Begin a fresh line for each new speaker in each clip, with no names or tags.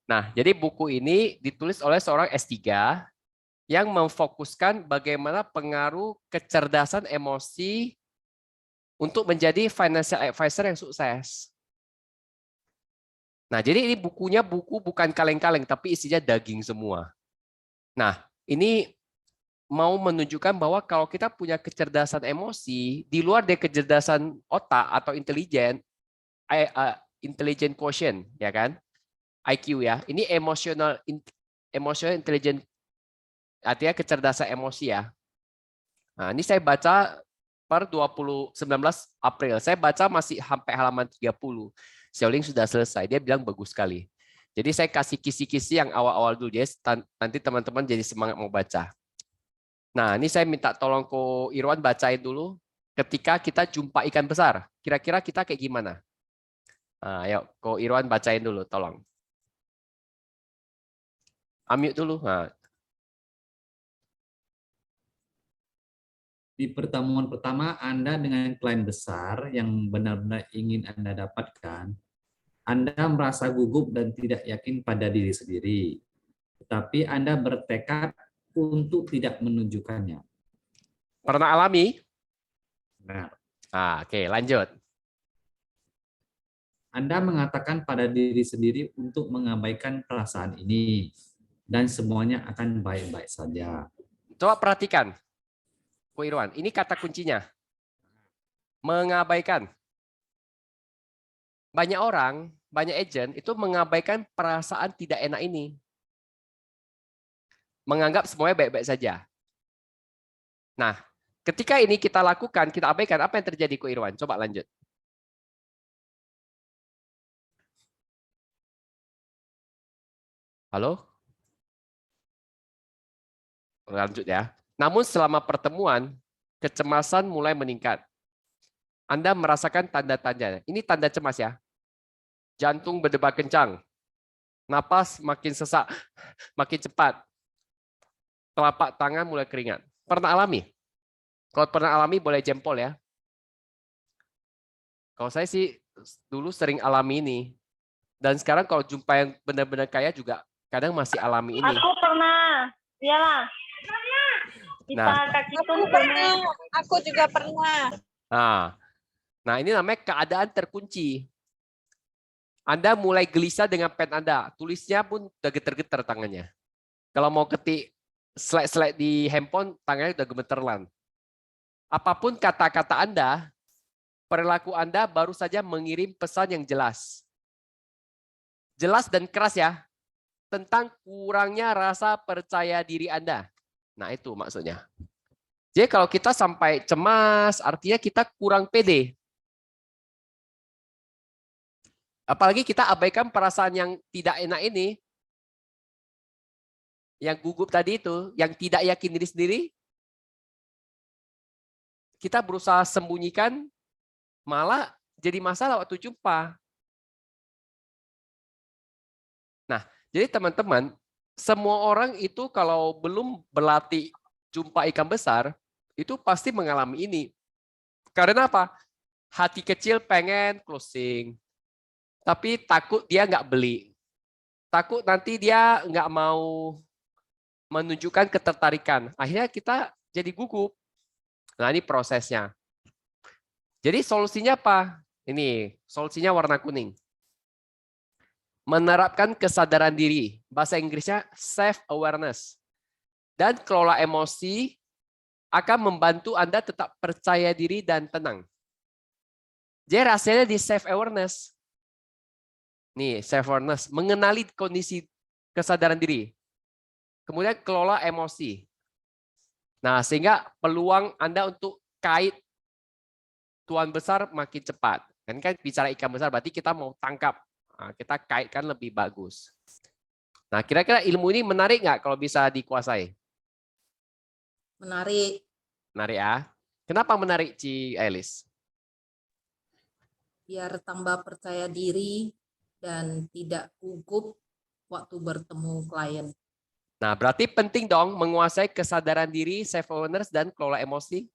Nah, jadi buku ini ditulis oleh seorang S3 yang memfokuskan bagaimana pengaruh kecerdasan emosi untuk menjadi financial advisor yang sukses. Nah, jadi ini bukunya bukan kaleng-kaleng, tapi isinya daging semua. Nah, ini mau menunjukkan bahwa kalau kita punya kecerdasan emosi, di luar dari kecerdasan otak atau intelligent quotient, ya kan? IQ ya. Ini emotional intelligent, artinya kecerdasan emosi ya. Nah, ini saya baca per 19 April. Saya baca masih sampai halaman 30. Xiaoling sudah selesai. Dia bilang bagus sekali. Jadi saya kasih kisi-kisi yang awal-awal dulu. Jadi nanti teman-teman jadi semangat mau baca. Nah, ini saya minta tolong Ko Irwan bacain dulu. Ketika kita jumpa ikan besar, kira-kira kita kayak gimana? Nah, ayo, Ko Irwan bacain dulu, tolong. Unmute dulu. Nah,
Di pertemuan pertama Anda dengan klien besar yang benar-benar ingin Anda dapatkan, Anda merasa gugup dan tidak yakin pada diri sendiri. Tetapi Anda bertekad untuk tidak menunjukkannya.
pernah alami?
Nah,
Oke, lanjut.
Anda mengatakan pada diri sendiri untuk mengabaikan perasaan ini dan semuanya akan baik-baik saja.
Coba perhatikan, Ko Irwan. Ini kata kuncinya. Mengabaikan. Banyak orang, banyak agent itu mengabaikan perasaan tidak enak ini. Menganggap semuanya baik-baik saja. Nah, ketika ini kita lakukan, kita abaikan, apa yang terjadi Ko Irwan? Coba lanjut. Halo? Lanjut ya. Namun selama pertemuan, kecemasan mulai meningkat. Anda merasakan tanda-tanda. Ini tanda cemas ya. Jantung berdebar kencang. Napas makin sesak, makin cepat. Telapak tangan mulai keringat. Pernah alami? Kalau pernah alami boleh jempol ya. Kalau saya sih dulu sering alami ini. Dan sekarang kalau jumpa yang benar-benar kaya juga kadang masih alami ini.
Aku pernah, iyalah. Kita
Nah,
kaki
Aku
tuh
pernah, aku juga pernah.
nah ini namanya keadaan terkunci. Anda mulai gelisah dengan pen Anda. Tulisnya pun udah getar-getar tangannya. Kalau mau ketik slide-slide di handphone, tangannya udah gemeterlan. Apapun kata-kata Anda, perilaku Anda baru saja mengirim pesan yang jelas. Jelas dan keras ya, tentang kurangnya rasa percaya diri Anda. Nah itu maksudnya. Jadi kalau kita sampai cemas, artinya kita kurang pede. Apalagi kita abaikan perasaan yang tidak enak ini, yang gugup tadi itu, yang tidak yakin diri sendiri, kita berusaha sembunyikan, malah jadi masalah waktu jumpa. Nah, jadi teman-teman, semua orang itu kalau belum berlatih jumpa ikan besar, itu pasti mengalami ini. Karena apa? Hati kecil pengen closing, tapi takut dia nggak beli. Takut nanti dia nggak mau menunjukkan ketertarikan. Akhirnya kita jadi gugup. Nah, ini prosesnya. Jadi solusinya apa? Ini, solusinya warna kuning. Menerapkan kesadaran diri. Bahasa Inggrisnya self-awareness. Dan kelola emosi akan membantu Anda tetap percaya diri dan tenang. Jadi rasanya di self-awareness. Nih, self-awareness. Mengenali kondisi kesadaran diri. Kemudian kelola emosi. Nah, sehingga peluang Anda untuk kait tuan besar makin cepat. Kan bicara ikan besar berarti kita mau tangkap. Nah, kita kaitkan lebih bagus. Nah, kira-kira ilmu ini menarik nggak kalau bisa dikuasai?
Menarik.
Menarik ya. Kenapa menarik, Ci Elis?
Biar tambah percaya diri dan tidak gugup waktu bertemu klien.
Nah, berarti penting dong menguasai kesadaran diri, self-awareness, dan kelola emosi.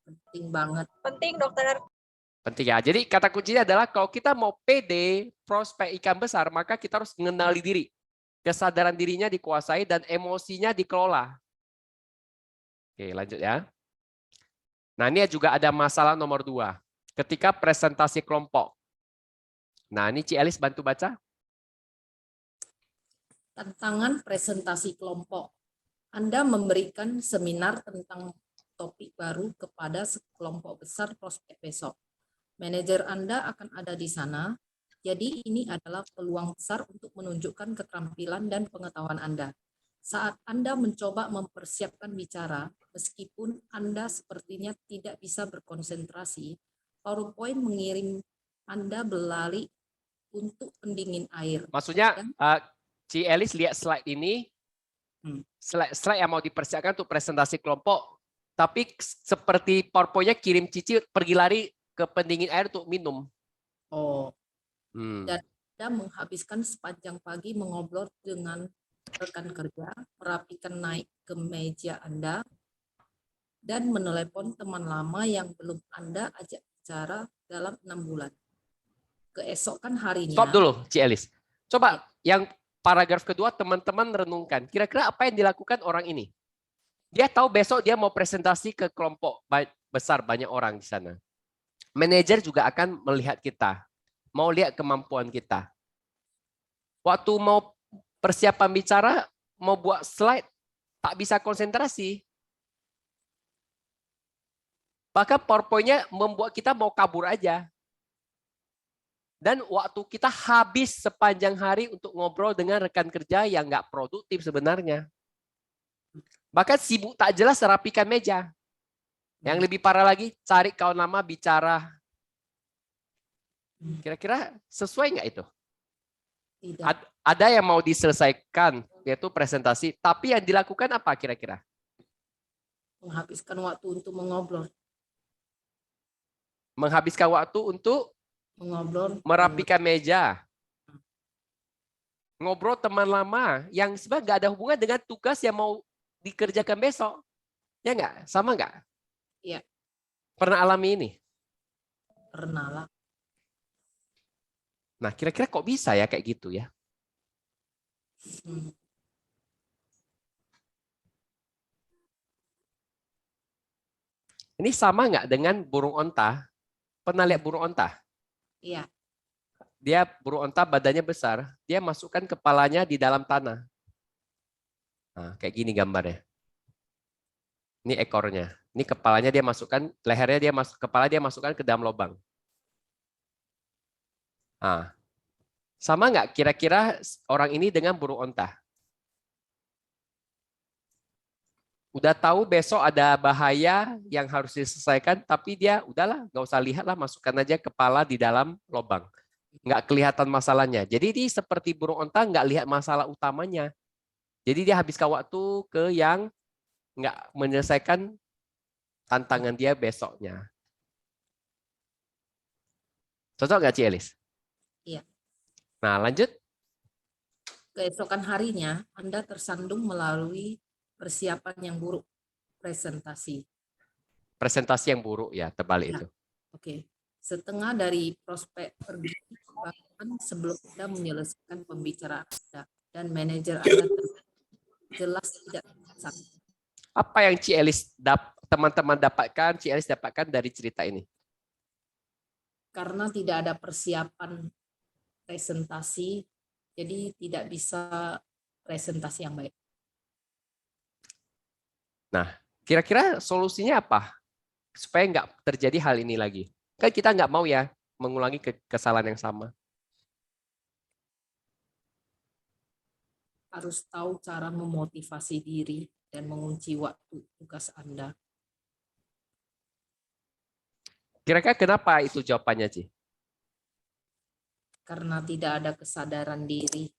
Penting banget.
penting dokter.
Penting ya. Jadi kata kuncinya adalah kalau kita mau pede, prospek ikan besar, maka kita harus mengenali diri. kesadaran dirinya dikuasai, dan emosinya dikelola. Oke, lanjut ya. Nah, ini juga ada masalah nomor 2. Ketika presentasi kelompok. Nah, ini Ci Elis bantu baca.
Tantangan presentasi kelompok. Anda memberikan seminar tentang topik baru kepada sekelompok besar prospek besok. Manajer Anda akan ada di sana. Jadi ini adalah peluang besar untuk menunjukkan keterampilan dan pengetahuan Anda. Saat Anda mencoba mempersiapkan bicara, meskipun Anda sepertinya tidak bisa berkonsentrasi, PowerPoint mengirim Anda berlari untuk pendingin air.
Maksudnya, Ci Elis lihat slide ini, slide yang mau dipersiapkan untuk presentasi kelompok, tapi seperti PowerPoint-nya kirim Cici pergi lari ke pendingin air untuk minum.
Oh. Dan Anda menghabiskan sepanjang pagi mengobrol dengan rekan kerja, merapikan naik ke meja Anda, dan menelepon teman lama yang belum Anda ajak bicara dalam 6 bulan. Keesokan harinya.
Stop dulu, Ci Elis. Coba yang paragraf kedua teman-teman renungkan. Kira-kira apa yang dilakukan orang ini? Dia tahu besok dia mau presentasi ke kelompok besar, banyak orang di sana. Manajer juga akan melihat kita. Mau lihat kemampuan kita. Waktu mau persiapan bicara, mau buat slide, tak bisa konsentrasi. Bahkan PowerPoint-nya membuat kita mau kabur aja. Dan waktu kita habis sepanjang hari untuk ngobrol dengan rekan kerja yang nggak produktif sebenarnya. Bahkan sibuk tak jelas rapikan meja. Yang lebih parah lagi, cari kawan lama bicara. Kira-kira sesuai nggak itu?
Tidak.
Ada yang mau diselesaikan, yaitu presentasi. Tapi yang dilakukan apa kira-kira?
Menghabiskan waktu untuk mengobrol.
Menghabiskan waktu untuk
Mengobrol.
merapikan meja. Ngobrol teman lama yang sebenarnya nggak ada hubungan dengan tugas yang mau dikerjakan besok. Ya nggak? Sama nggak?
Iya.
Pernah alami ini?
Pernah lah.
Nah, kira-kira kok bisa ya kayak gitu ya? Ini sama nggak dengan burung onta? Pernah lihat burung onta?
Iya.
Dia burung onta badannya besar, dia masukkan kepalanya di dalam tanah. Nah, kayak gini gambarnya. Ini ekornya. Ini kepalanya dia masukkan, lehernya dia kepala dia masukkan ke dalam lubang. Nah, sama nggak kira-kira orang ini dengan burung onta? Udah tahu besok ada bahaya yang harus diselesaikan, tapi dia udahlah, nggak usah lihat lah, masukkan aja kepala di dalam lubang. Nggak kelihatan masalahnya. Jadi ini seperti burung onta nggak lihat masalah utamanya. Jadi dia habiskan waktu ke yang nggak menyelesaikan tantangan dia besoknya. Cocok nggak, Ci Elis?
Iya.
Nah, lanjut.
Keesokan harinya, Anda tersandung melalui persiapan yang buruk, presentasi.
Presentasi yang buruk ya, terbalik
Ya.
itu.
Oke. Setengah dari prospek pergi bahkan sebelum Anda menyelesaikan pembicaraan Anda dan manajer Anda jelas tidak sakit.
Apa yang Ci Elis teman-teman dapatkan, Ci Elis dapatkan dari cerita ini?
Karena tidak ada persiapan presentasi, jadi tidak bisa presentasi yang baik.
Nah, kira-kira solusinya apa? Supaya nggak terjadi hal ini lagi. Kan kita nggak mau ya mengulangi kesalahan yang sama.
Harus tahu cara memotivasi diri dan mengunci waktu tugas Anda.
Kira-kira kenapa itu jawabannya, Ci?
Karena tidak ada kesadaran diri.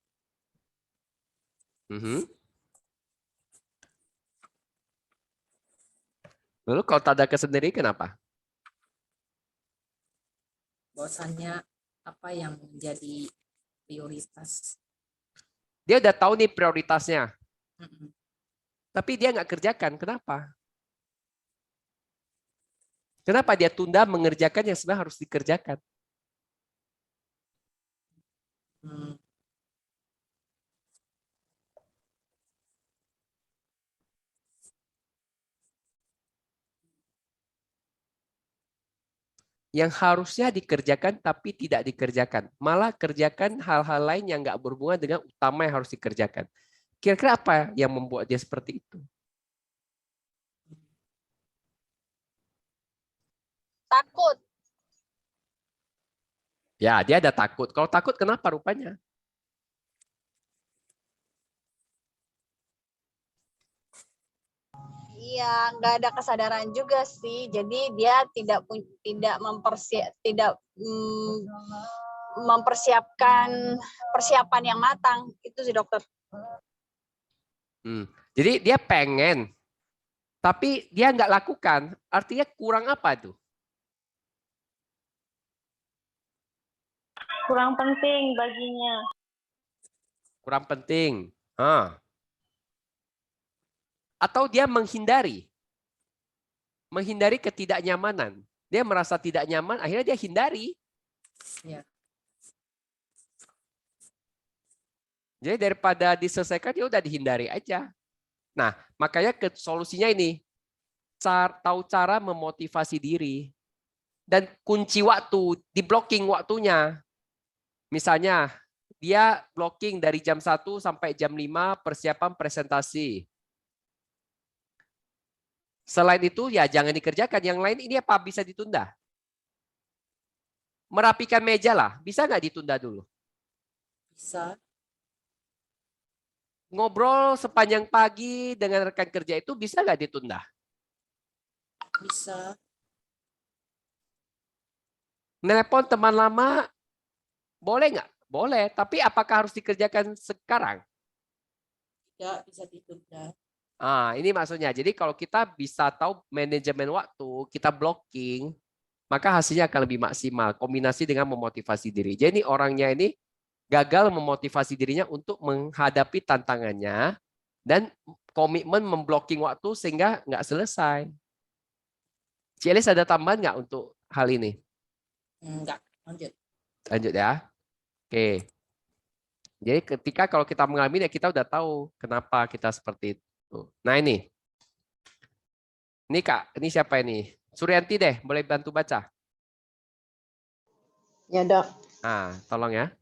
Lalu kalau tak ada kesendiri kenapa?
Bahwasanya apa yang menjadi prioritas.
Dia udah tahu nih prioritasnya. Tapi dia nggak kerjakan. Kenapa? Kenapa dia tunda mengerjakan yang sebenarnya harus dikerjakan? yang harusnya dikerjakan tapi tidak dikerjakan. Malah kerjakan hal-hal lain yang nggak berhubungan dengan utama yang harus dikerjakan. Kira-kira apa yang membuat dia seperti itu?
Takut.
Ya, dia ada takut. Kalau takut kenapa rupanya?
Iya, nggak ada kesadaran juga sih. Jadi dia mempersiapkan persiapan yang matang. Itu sih dokter.
Jadi dia pengen, tapi dia nggak lakukan. Artinya kurang apa tuh?
Kurang penting baginya.
Kurang penting. Atau dia menghindari. Menghindari ketidaknyamanan. Dia merasa tidak nyaman, akhirnya dia hindari.
Ya.
Jadi daripada diselesaikan, ya udah dihindari aja. Nah, makanya solusinya ini. Tahu cara memotivasi diri. Dan kunci waktu, di blocking waktunya. Misalnya, dia blocking dari jam 1 sampai jam 5 persiapan presentasi. Selain itu, ya jangan dikerjakan. Yang lain ini apa bisa ditunda? Merapikan meja lah, bisa nggak ditunda dulu?
Bisa.
Ngobrol sepanjang pagi dengan rekan kerja itu bisa nggak ditunda?
Bisa.
Telepon teman lama, boleh nggak? Boleh, tapi apakah harus dikerjakan sekarang?
Tidak bisa ditunda.
Ini maksudnya. Jadi kalau kita bisa tahu manajemen waktu, kita blocking, maka hasilnya akan lebih maksimal. Kombinasi dengan memotivasi diri. Jadi orangnya ini gagal memotivasi dirinya untuk menghadapi tantangannya dan komitmen memblocking waktu sehingga nggak selesai. Cielis ada tambahan nggak untuk hal ini?
Enggak, lanjut.
Lanjut ya. Oke. Jadi ketika kalau kita mengalami ya kita udah tahu kenapa kita seperti itu. Nah ini. Ini Kak, ini siapa ini? Suryanti deh, boleh bantu baca?
Ya dok.
Tolong ya.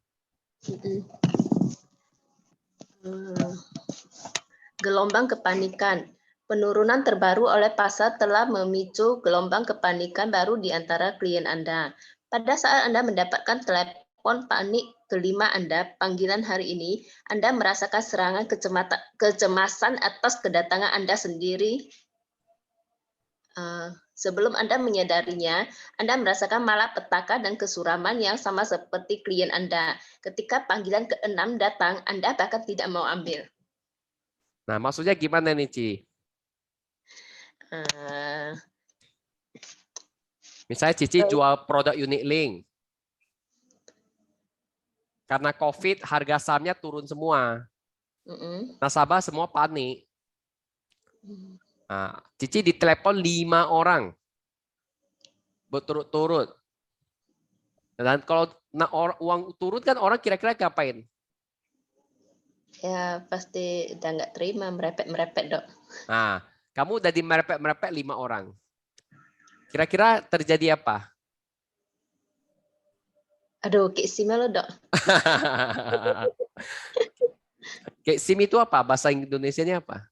Gelombang kepanikan. Penurunan terbaru oleh pasar telah memicu gelombang kepanikan baru di antara klien Anda. Pada saat Anda mendapatkan telepon panik kelima Anda, panggilan hari ini, Anda merasakan serangan kecemasan atas kedatangan Anda sendiri. Sebelum Anda menyadarinya, Anda merasakan malapetaka dan kesuraman yang sama seperti klien Anda. Ketika panggilan ke-6 datang, Anda bahkan tidak mau ambil.
Nah, maksudnya gimana nih, Ci? Misalnya Cici jual produk unit link. Karena COVID, harga sahamnya turun semua. Nasabah semua panik. Nah, Cici ditelepon 5 orang. Berturut-turut. Dan kalau uang turun kan orang kira-kira ngapain?
Ya pasti udah nggak terima, merepet-merepet dok.
Nah, kamu udah dimerepet-merepet 5 orang. Kira-kira terjadi apa?
Aduh, kayak simel lo dok.
Kayak SIM itu apa? Bahasa Indonesianya apa?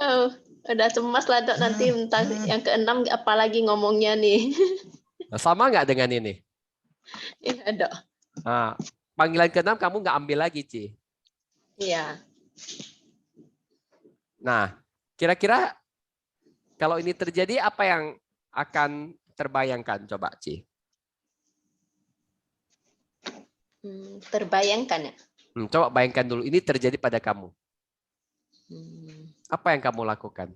Oh, udah cemas lah dok, nanti entah yang ke-6 apalagi ngomongnya nih.
Sama nggak dengan ini?
Iya dok.
Nah, panggilan ke-6 kamu nggak ambil lagi, Ci.
Iya.
Nah, kira-kira kalau ini terjadi apa yang akan terbayangkan? Coba, Ci.
Terbayangkan ya?
Coba bayangkan dulu, ini terjadi pada kamu. Apa yang kamu lakukan?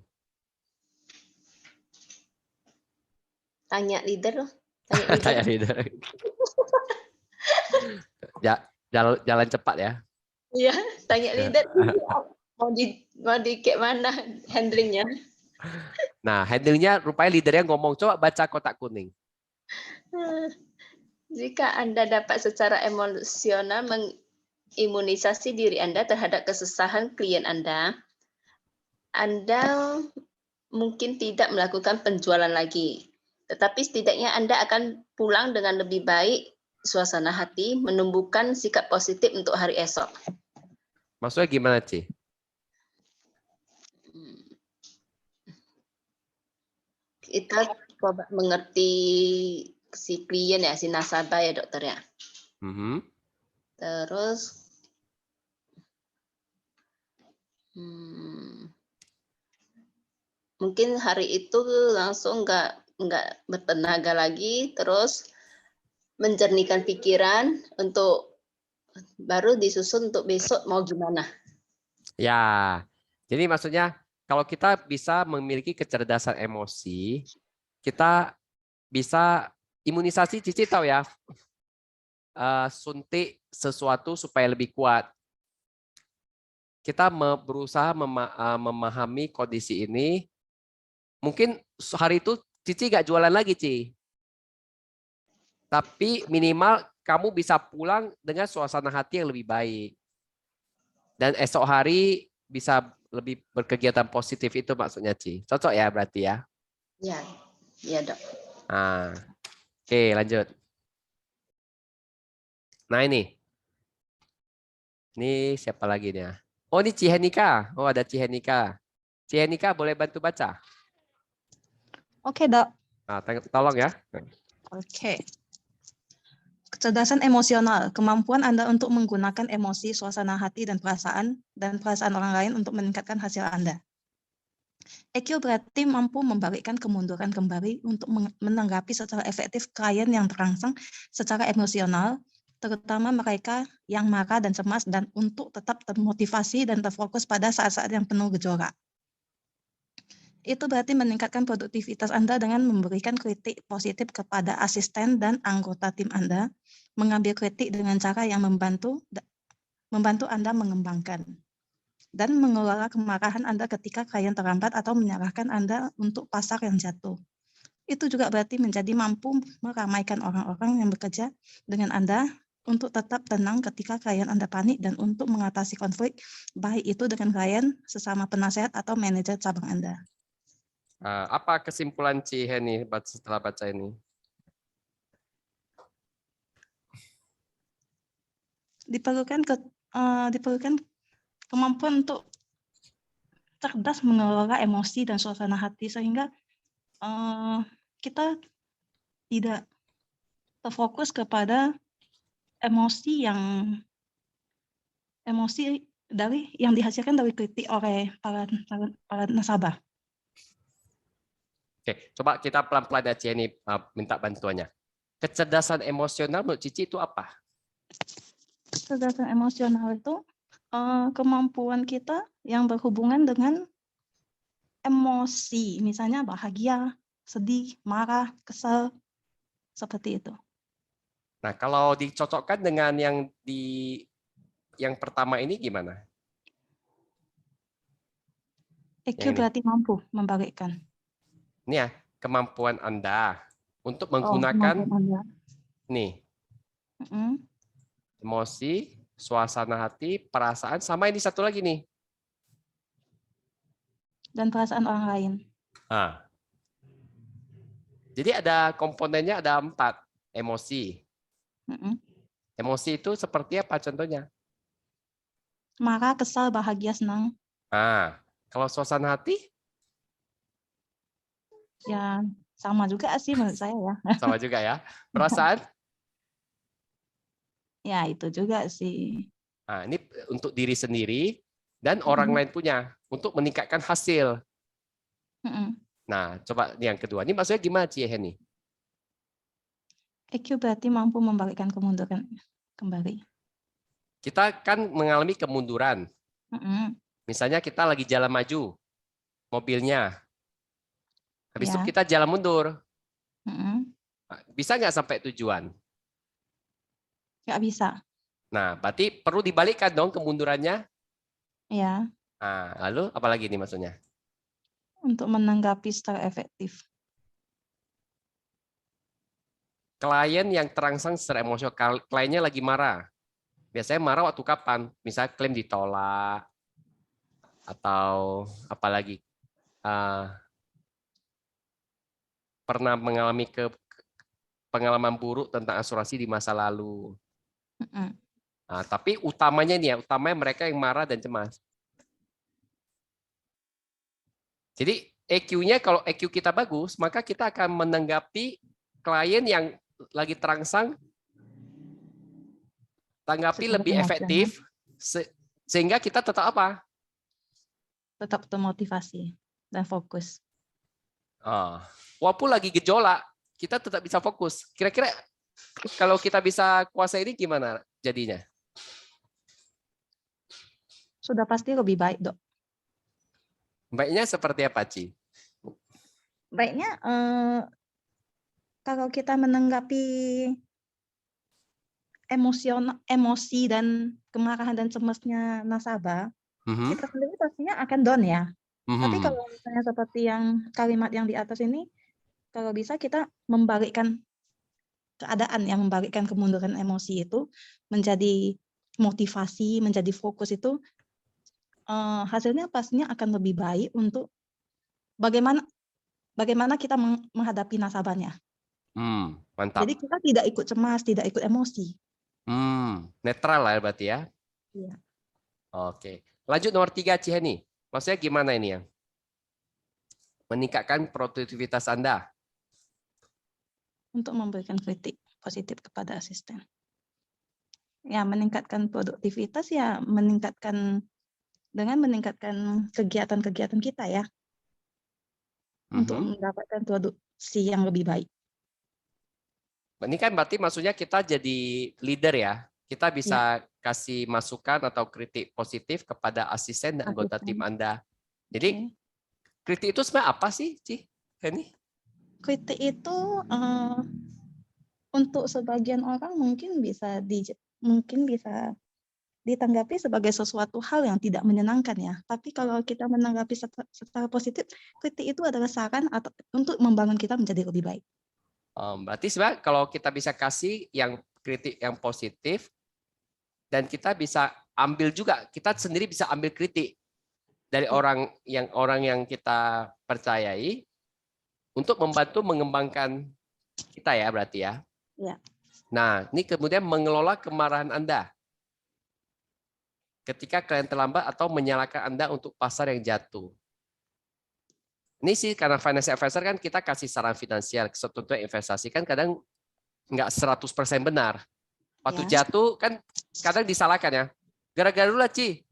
Tanya leader loh.
Tanya leader. Jalan cepat ya.
Iya, tanya leader. Mau di kayak mana handlingnya?
Nah, handlingnya rupanya leadernya ngomong, coba baca kotak kuning.
Jika Anda dapat secara emosional mengimunisasi diri Anda terhadap kesusahan klien Anda mungkin tidak melakukan penjualan lagi. Tetapi setidaknya Anda akan pulang dengan lebih baik suasana hati, menumbuhkan sikap positif untuk hari esok.
Maksudnya gimana, Ci?
Kita coba mengerti si klien ya, si nasabah ya dokter ya.
Mhm.
Terus mungkin hari itu langsung nggak bertenaga lagi, terus menjernihkan pikiran untuk baru disusun untuk besok mau gimana.
Ya, jadi maksudnya kalau kita bisa memiliki kecerdasan emosi, kita bisa imunisasi. Cici tahu ya, suntik sesuatu supaya lebih kuat. Kita berusaha memahami kondisi ini. Mungkin hari itu Cici nggak jualan lagi, Ci. Tapi minimal kamu bisa pulang dengan suasana hati yang lebih baik. Dan esok hari bisa lebih berkegiatan positif, itu maksudnya, Ci. Cocok ya berarti ya?
Ya, ya dok.
Nah, oke, lanjut. Nah ini siapa lagi nih ya? Oh ini Cihenika. Oh ada Cihenika. Cihenika boleh bantu baca?
Oke, Dok.
Nah, tolong ya.
Oke. Kecerdasan emosional, kemampuan Anda untuk menggunakan emosi, suasana hati, dan perasaan orang lain untuk meningkatkan hasil Anda. EQ berarti mampu membalikkan kemunduran kembali untuk menanggapi secara efektif klien yang terangsang secara emosional, terutama mereka yang marah dan cemas, dan untuk tetap termotivasi dan terfokus pada saat-saat yang penuh gejolak. Itu berarti meningkatkan produktivitas Anda dengan memberikan kritik positif kepada asisten dan anggota tim Anda, mengambil kritik dengan cara yang membantu Anda mengembangkan, dan mengelola kemarahan Anda ketika klien terlambat atau menyalahkan Anda untuk pasar yang jatuh. Itu juga berarti menjadi mampu meramaikan orang-orang yang bekerja dengan Anda untuk tetap tenang ketika klien Anda panik dan untuk mengatasi konflik, baik itu dengan klien, sesama penasehat, atau manajer cabang Anda.
Apa kesimpulan Ciheni setelah baca ini?
Diperlukan kemampuan untuk cerdas mengelola emosi dan suasana hati sehingga kita tidak terfokus kepada emosi yang dihasilkan dari kritik oleh para nasabah.
Oke, coba kita pelan-pelan ya Ciheni minta bantuannya. Kecerdasan emosional menurut Cici itu apa?
Kecerdasan emosional itu kemampuan kita yang berhubungan dengan emosi, misalnya bahagia, sedih, marah, kesal, seperti itu.
Nah, kalau dicocokkan dengan yang pertama ini gimana?
EQ berarti mampu membalikkan.
Ini ya, kemampuan Anda untuk menggunakan nih emosi, suasana hati, perasaan, sama ini satu lagi nih.
Dan perasaan orang lain.
Nah, jadi ada komponennya ada 4. Emosi. Emosi itu seperti apa contohnya?
Marah, kesal, bahagia, senang.
Nah, kalau suasana hati?
Ya, sama juga sih menurut saya ya.
Sama juga ya. Perasaan?
Ya, itu juga sih.
Nah, ini untuk diri sendiri dan orang lain punya untuk meningkatkan hasil. Nah, coba yang kedua. Ini maksudnya gimana, Ciheni?
EQ berarti mampu membalikkan kemunduran kembali.
Kita kan mengalami kemunduran. Misalnya kita lagi jalan maju, mobilnya. Habis itu kita jalan mundur. Bisa nggak sampai tujuan?
Nggak bisa.
Nah, berarti perlu dibalikkan dong kemundurannya.
Ya.
Nah, lalu apa lagi nih maksudnya?
Untuk menanggapi secara efektif.
Klien yang terangsang secara emosional, kliennya lagi marah. Biasanya marah waktu kapan? Misalnya klaim ditolak atau apa lagi? pernah mengalami pengalaman buruk tentang asuransi di masa lalu. Nah, tapi utamanya nih ya, utamanya mereka yang marah dan cemas. Jadi EQ-nya, kalau EQ kita bagus, maka kita akan menanggapi klien yang lagi terangsang, tanggapi
Secara
lebih
emosional.
efektif, sehingga kita tetap apa?
Tetap termotivasi dan fokus.
Walaupun lagi gejolak, kita tetap bisa fokus. Kira-kira kalau kita bisa kuasai ini gimana jadinya?
Sudah pasti lebih baik, Dok.
Baiknya seperti apa, Ci?
Baiknya kalau kita menanggapi emosi dan kemarahan dan cemasnya nasabah, kita sendiri pastinya akan down ya. Tapi kalau misalnya seperti yang kalimat yang di atas ini, kalau bisa kita membalikkan keadaan, yang membalikkan kemunduran emosi itu menjadi motivasi, menjadi fokus itu, hasilnya pastinya akan lebih baik untuk bagaimana kita menghadapi nasabahnya.
Mantap.
Jadi kita tidak ikut cemas, tidak ikut emosi.
Netral lah berarti ya.
Iya.
Oke. Lanjut nomor 3, Ciheni. Maksudnya gimana ini ya? Meningkatkan produktivitas Anda.
Untuk memberikan kritik positif kepada asisten. Ya, meningkatkan produktivitas ya dengan meningkatkan kegiatan-kegiatan kita ya. Untuk mendapatkan produksi yang lebih baik.
Ini kan berarti maksudnya kita jadi leader ya. Kita bisa kasih masukan atau kritik positif kepada asisten dan anggota tim Anda. Jadi kritik itu sebenarnya apa sih, Ciheni?
Kritik itu untuk sebagian orang mungkin bisa ditanggapi sebagai sesuatu hal yang tidak menyenangkan ya. Tapi kalau kita menanggapi secara positif, kritik itu adalah saran atau untuk membangun kita menjadi lebih baik.
Berarti sebenarnya kalau kita bisa kasih yang kritik yang positif, dan kita bisa ambil juga, kita sendiri bisa ambil kritik dari orang yang kita percayai untuk membantu mengembangkan kita ya berarti ya.
Ya.
Nah, ini kemudian mengelola kemarahan Anda ketika klien terlambat atau menyalahkan Anda untuk pasar yang jatuh. Ini sih karena financial advisor kan kita kasih saran finansial, contohnya investasi kan kadang nggak 100% benar. Waktu jatuh kan kadang disalahkan ya. Gara-gara lu lah, Ci.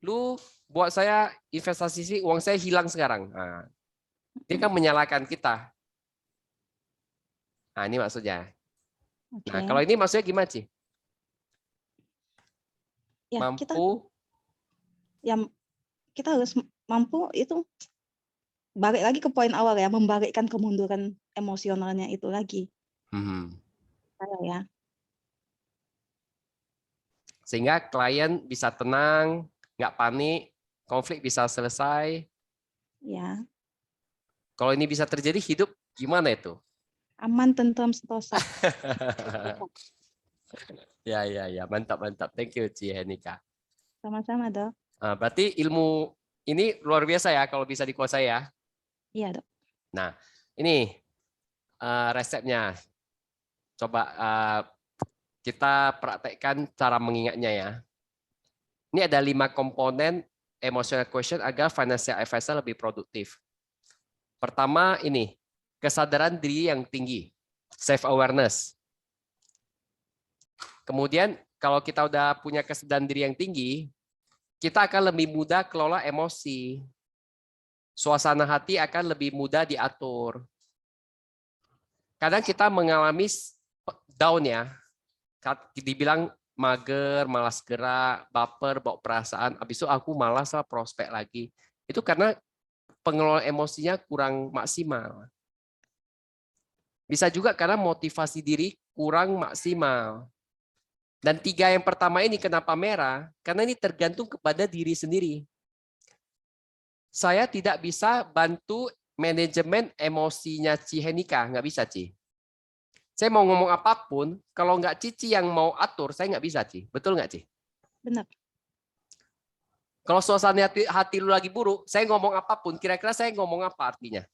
Lu buat saya investasi sih, uang saya hilang sekarang. Nah, dia kan menyalahkan kita. Nah, ini maksudnya. Nah, kalau ini maksudnya gimana, Ci?
Ya,
mampu.
Kita harus mampu itu balik lagi ke poin awal ya, membalikkan kemunduran emosionalnya itu lagi. Ya.
Sehingga klien bisa tenang, nggak panik, konflik bisa selesai.
Ya.
Kalau ini bisa terjadi, hidup gimana itu?
Aman, tentram, sentosa.
Ya, mantap. Thank you, Cihenika.
Sama-sama, Dok.
Berarti ilmu ini luar biasa ya kalau bisa dikuasai ya.
Iya, Dok.
Nah, ini resepnya. Coba kita praktekkan cara mengingatnya ya. Ini ada 5 komponen emotional quotient agar financial advisor lebih produktif. Pertama ini, kesadaran diri yang tinggi, self awareness. Kemudian kalau kita udah punya kesadaran diri yang tinggi, kita akan lebih mudah kelola emosi. Suasana hati akan lebih mudah diatur. Kadang kita mengalami down ya, dibilang mager, malas gerak, baper, bawa perasaan, habis itu aku malas lah prospek lagi. Itu karena pengelolaan emosinya kurang maksimal. Bisa juga karena motivasi diri kurang maksimal. Dan 3 yang pertama ini kenapa merah? Karena ini tergantung kepada diri sendiri. Saya tidak bisa bantu manajemen emosinya Cihenika, nggak bisa, Ci. Saya mau ngomong apapun, kalau nggak Cici yang mau atur, saya nggak bisa, Ci. Betul nggak, Ci?
Benar.
Kalau suasana hati lu lagi buruk, saya ngomong apapun, kira-kira saya ngomong apa artinya?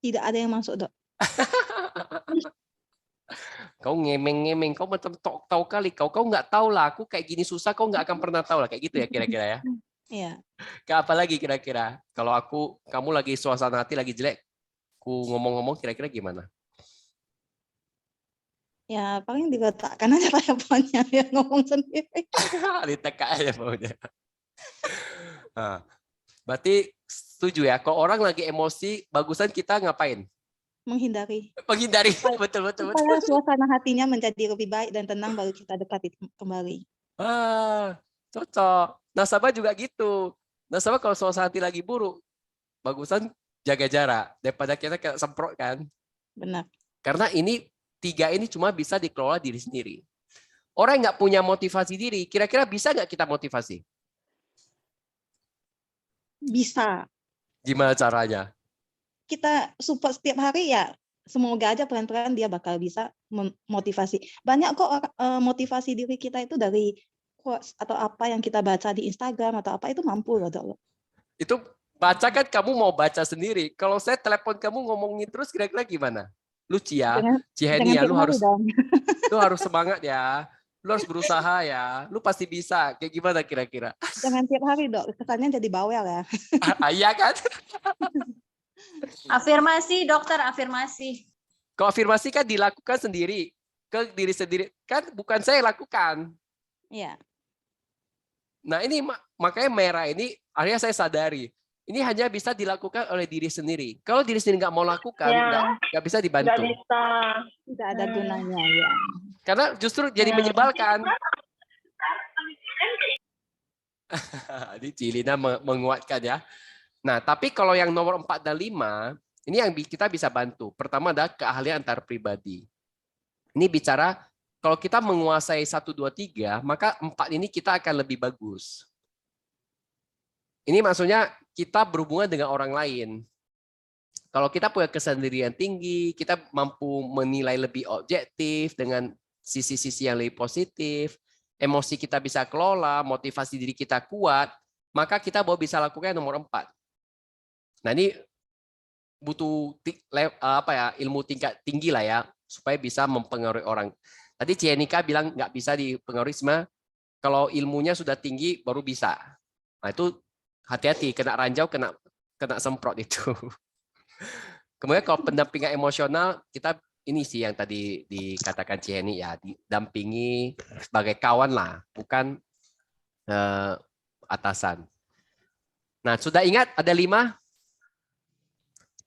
Tidak ada yang masuk, Dok.
Kau ngemeng-ngemeng, kau macam tahu kali kau nggak tahu lah, aku kayak gini susah, kau nggak akan pernah tahu lah, kayak gitu ya kira-kira ya.
Iya.
Kayak apa lagi kira-kira? Kalau kamu lagi suasana hati lagi jelek, ku ngomong-ngomong kira-kira gimana?
Ya, paling diletakkan aja teleponnya, ya ngomong sendiri.
Ditekan aja maunya. Nah, berarti setuju ya, kalau orang lagi emosi, bagusan kita ngapain?
Menghindari.
Menghindari,
Supaya-
betul.
Supaya suasana hatinya menjadi lebih baik dan tenang, baru kita dekati kembali.
Cocok. Nasabah juga gitu. Nasabah kalau suasana hati lagi buruk, bagusan jaga jarak daripada kita kayak semprot kan.
Benar.
Karena ini 3 ini cuma bisa dikelola diri sendiri. Orang yang nggak punya motivasi diri, kira-kira bisa nggak kita motivasi?
Bisa.
Gimana caranya?
Kita support setiap hari ya, semoga aja pelan-pelan dia bakal bisa memotivasi. Banyak kok motivasi diri kita itu dari quotes atau apa yang kita baca di Instagram atau apa, itu mampu loh, Dok.
Itu baca kan kamu mau baca sendiri. Kalau saya telepon kamu ngomongin terus kira-kira gimana? Lu Cia, Ciheni ya,
tiap hari dong.
lu harus semangat ya. Lu harus berusaha ya. Lu pasti bisa. Kayak gimana kira-kira?
Jangan tiap hari, Dok. Kesannya jadi bawel ya.
Iya kan?
Afirmasi, dokter, afirmasi.
Kalau afirmasi kan dilakukan sendiri. Ke diri sendiri. Kan bukan saya yang lakukan.
Iya.
Nah ini makanya merah ini akhirnya saya sadari. Ini hanya bisa dilakukan oleh diri sendiri. Kalau diri sendiri nggak mau lakukan, nggak bisa dibantu.
Nggak bisa.
Tidak ada gunanya ya.
Karena justru jadi menyebalkan. Ini Cilina menguatkan ya. Nah, tapi kalau yang nomor 4 dan 5, ini yang kita bisa bantu. Pertama adalah keahlian antar pribadi. Ini bicara kalau kita menguasai 1, 2, 3, maka 4 ini kita akan lebih bagus. Ini maksudnya kita berhubungan dengan orang lain. Kalau kita punya kesendirian tinggi, kita mampu menilai lebih objektif dengan sisi-sisi yang lebih positif, emosi kita bisa kelola, motivasi diri kita kuat, maka kita baru bisa lakukan nomor 4. Nah ini butuh ilmu tingkat tinggi lah ya, supaya bisa mempengaruhi orang. Tadi Cienika bilang nggak bisa dipengaruhi, kalau ilmunya sudah tinggi baru bisa. Nah itu hati-hati, kena ranjau, kena semprot itu. Kemudian kalau pendampingan emosional, kita ini sih yang tadi dikatakan Ciheni ya, didampingi sebagai kawan lah, bukan atasan. Nah sudah ingat ada 5?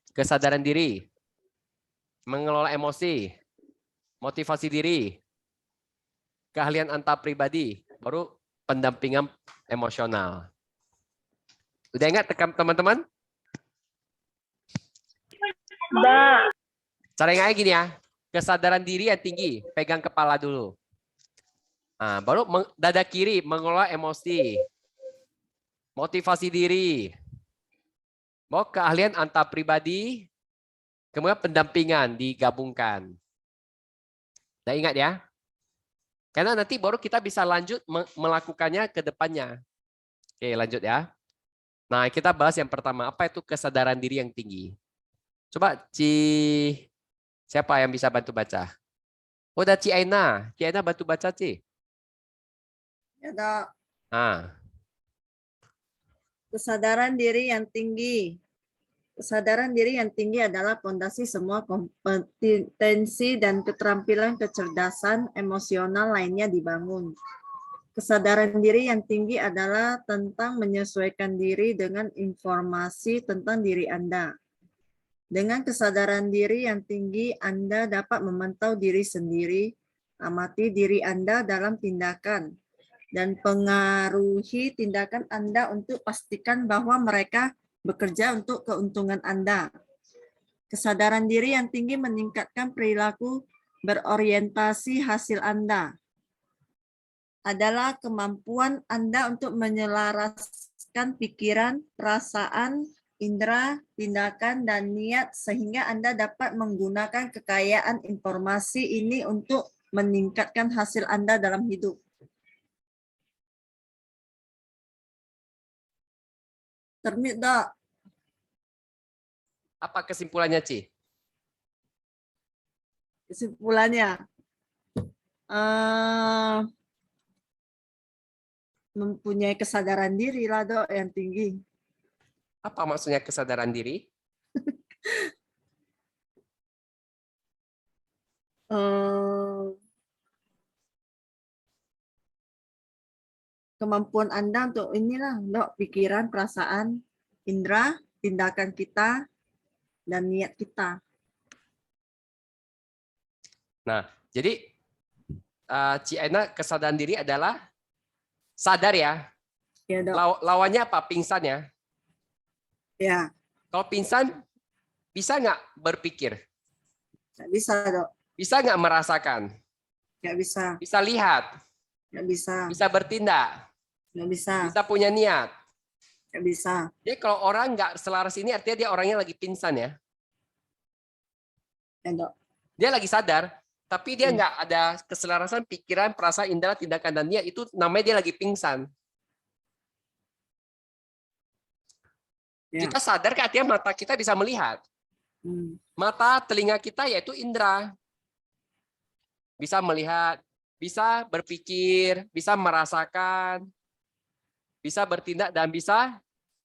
Kesadaran diri, mengelola emosi, motivasi diri, keahlian antar pribadi, baru pendampingan emosional. Udah ingat teman-teman?
Udah.
Cara yang gini ya, kesadaran diri yang tinggi, pegang kepala dulu. Nah, baru dada kiri, mengelola emosi, motivasi diri, mau keahlian antar pribadi, kemudian pendampingan digabungkan. Udah ingat ya? Karena nanti baru kita bisa lanjut melakukannya ke depannya. Oke, lanjut ya. Nah, kita bahas yang pertama, apa itu kesadaran diri yang tinggi? Coba siapa yang bisa bantu baca? Oh, ada Ci Aina. Ci Aina bantu baca, Ci.
Ya, Dok.
Nah,
Kesadaran diri yang tinggi. Kesadaran diri yang tinggi adalah fondasi semua kompetensi dan keterampilan kecerdasan emosional lainnya dibangun. Kesadaran diri yang tinggi adalah tentang menyesuaikan diri dengan informasi tentang diri Anda. Dengan kesadaran diri yang tinggi, Anda dapat memantau diri sendiri, amati diri Anda dalam tindakan, dan pengaruhi tindakan Anda untuk pastikan bahwa mereka bekerja untuk keuntungan Anda. Kesadaran diri yang tinggi meningkatkan perilaku berorientasi hasil Anda. Adalah kemampuan Anda untuk menyelaraskan pikiran, perasaan, indera, tindakan, dan niat sehingga Anda dapat menggunakan kekayaan informasi ini untuk meningkatkan hasil Anda dalam hidup. Termit, Dok.
Apa kesimpulannya, Ci?
Kesimpulannya, mempunyai kesadaran diri lah dok yang tinggi.
Apa maksudnya kesadaran diri?
Kemampuan Anda untuk inilah dok, pikiran, perasaan, indera, tindakan kita, dan niat kita.
Nah, jadi Ci Aina kesadaran diri adalah sadar ya.
Ya dok.
Lawannya apa? Pingsan ya.
Ya,
Kalau pingsan, bisa nggak berpikir?
nggak bisa dok.
Bisa nggak merasakan?
Nggak bisa.
Bisa lihat?
Nggak bisa.
Bisa bertindak?
Nggak bisa.
Bisa punya niat?
Nggak bisa.
Jadi kalau orang nggak selaras ini artinya dia orangnya lagi pingsan ya.
Ya dok.
Dia lagi sadar, tapi dia nggak ada keselarasan pikiran, perasaan, indera, tindakan, dan niat. Itu namanya dia lagi pingsan.
Ya.
Kita sadar kan artinya mata kita bisa melihat. Mata, telinga kita yaitu indera. Bisa melihat, bisa berpikir, bisa merasakan, bisa bertindak, dan bisa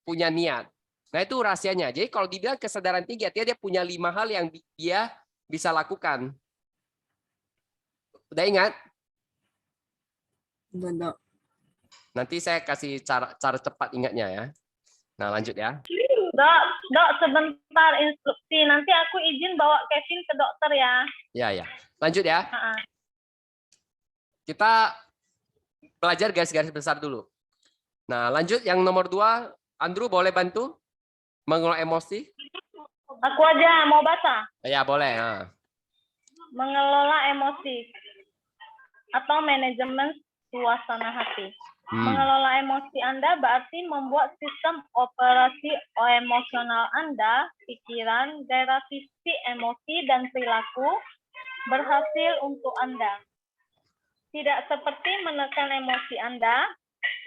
punya niat. Nah itu rahasianya. Jadi kalau dibilang kesadaran tinggi, artinya dia punya 5 hal yang dia bisa lakukan. Udah ingat?
Udah dok.
Nanti saya kasih cara cepat ingatnya ya. Nah lanjut ya.
Dok, sebentar instruksi. Nanti aku izin bawa Kevin ke dokter ya.
Ya. Lanjut ya. Kita belajar garis-garis besar dulu. Nah, lanjut yang nomor 2, Andrew boleh bantu mengelola emosi?
Aku aja mau baca.
Ya, boleh. Nah.
Mengelola emosi atau manajemen suasana hati. Mengelola emosi Anda berarti membuat sistem operasi emosional Anda, pikiran, gairah fisik, emosi, dan perilaku berhasil untuk Anda. Tidak seperti menekan emosi Anda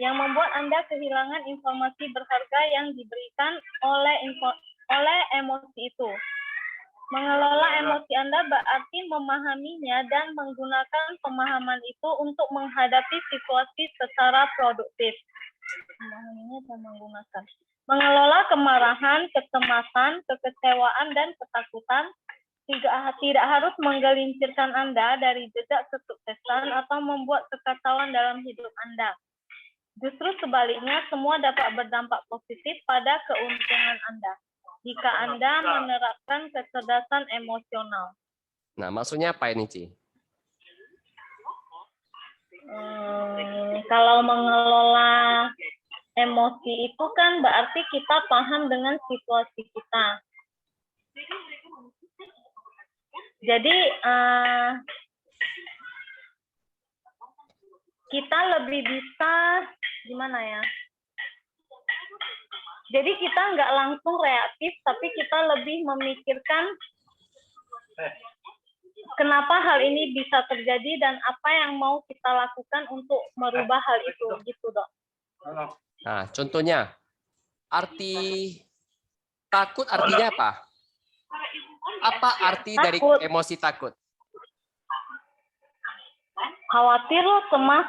yang membuat Anda kehilangan informasi berharga yang diberikan oleh emosi itu. Mengelola emosi Anda berarti memahaminya dan menggunakan pemahaman itu untuk menghadapi situasi secara produktif. Memahaminya dan menggunakan. Mengelola kemarahan, kecemasan, kekecewaan, dan ketakutan tidak harus menggelincirkan Anda dari jejak kesuksesan atau membuat kekacauan dalam hidup Anda. Justru sebaliknya, semua dapat berdampak positif pada keuntungan Anda jika Anda menerapkan kecerdasan emosional.
Nah, maksudnya apa ini, Ci?
Kalau mengelola emosi itu kan berarti kita paham dengan situasi kita. Jadi kita lebih bisa gimana ya? Jadi kita nggak langsung reaktif, tapi kita lebih memikirkan kenapa hal ini bisa terjadi dan apa yang mau kita lakukan untuk merubah hal itu, gitu dok.
Nah, contohnya, arti takut artinya apa? Apa arti dari emosi takut?
Khawatir loh, cemas.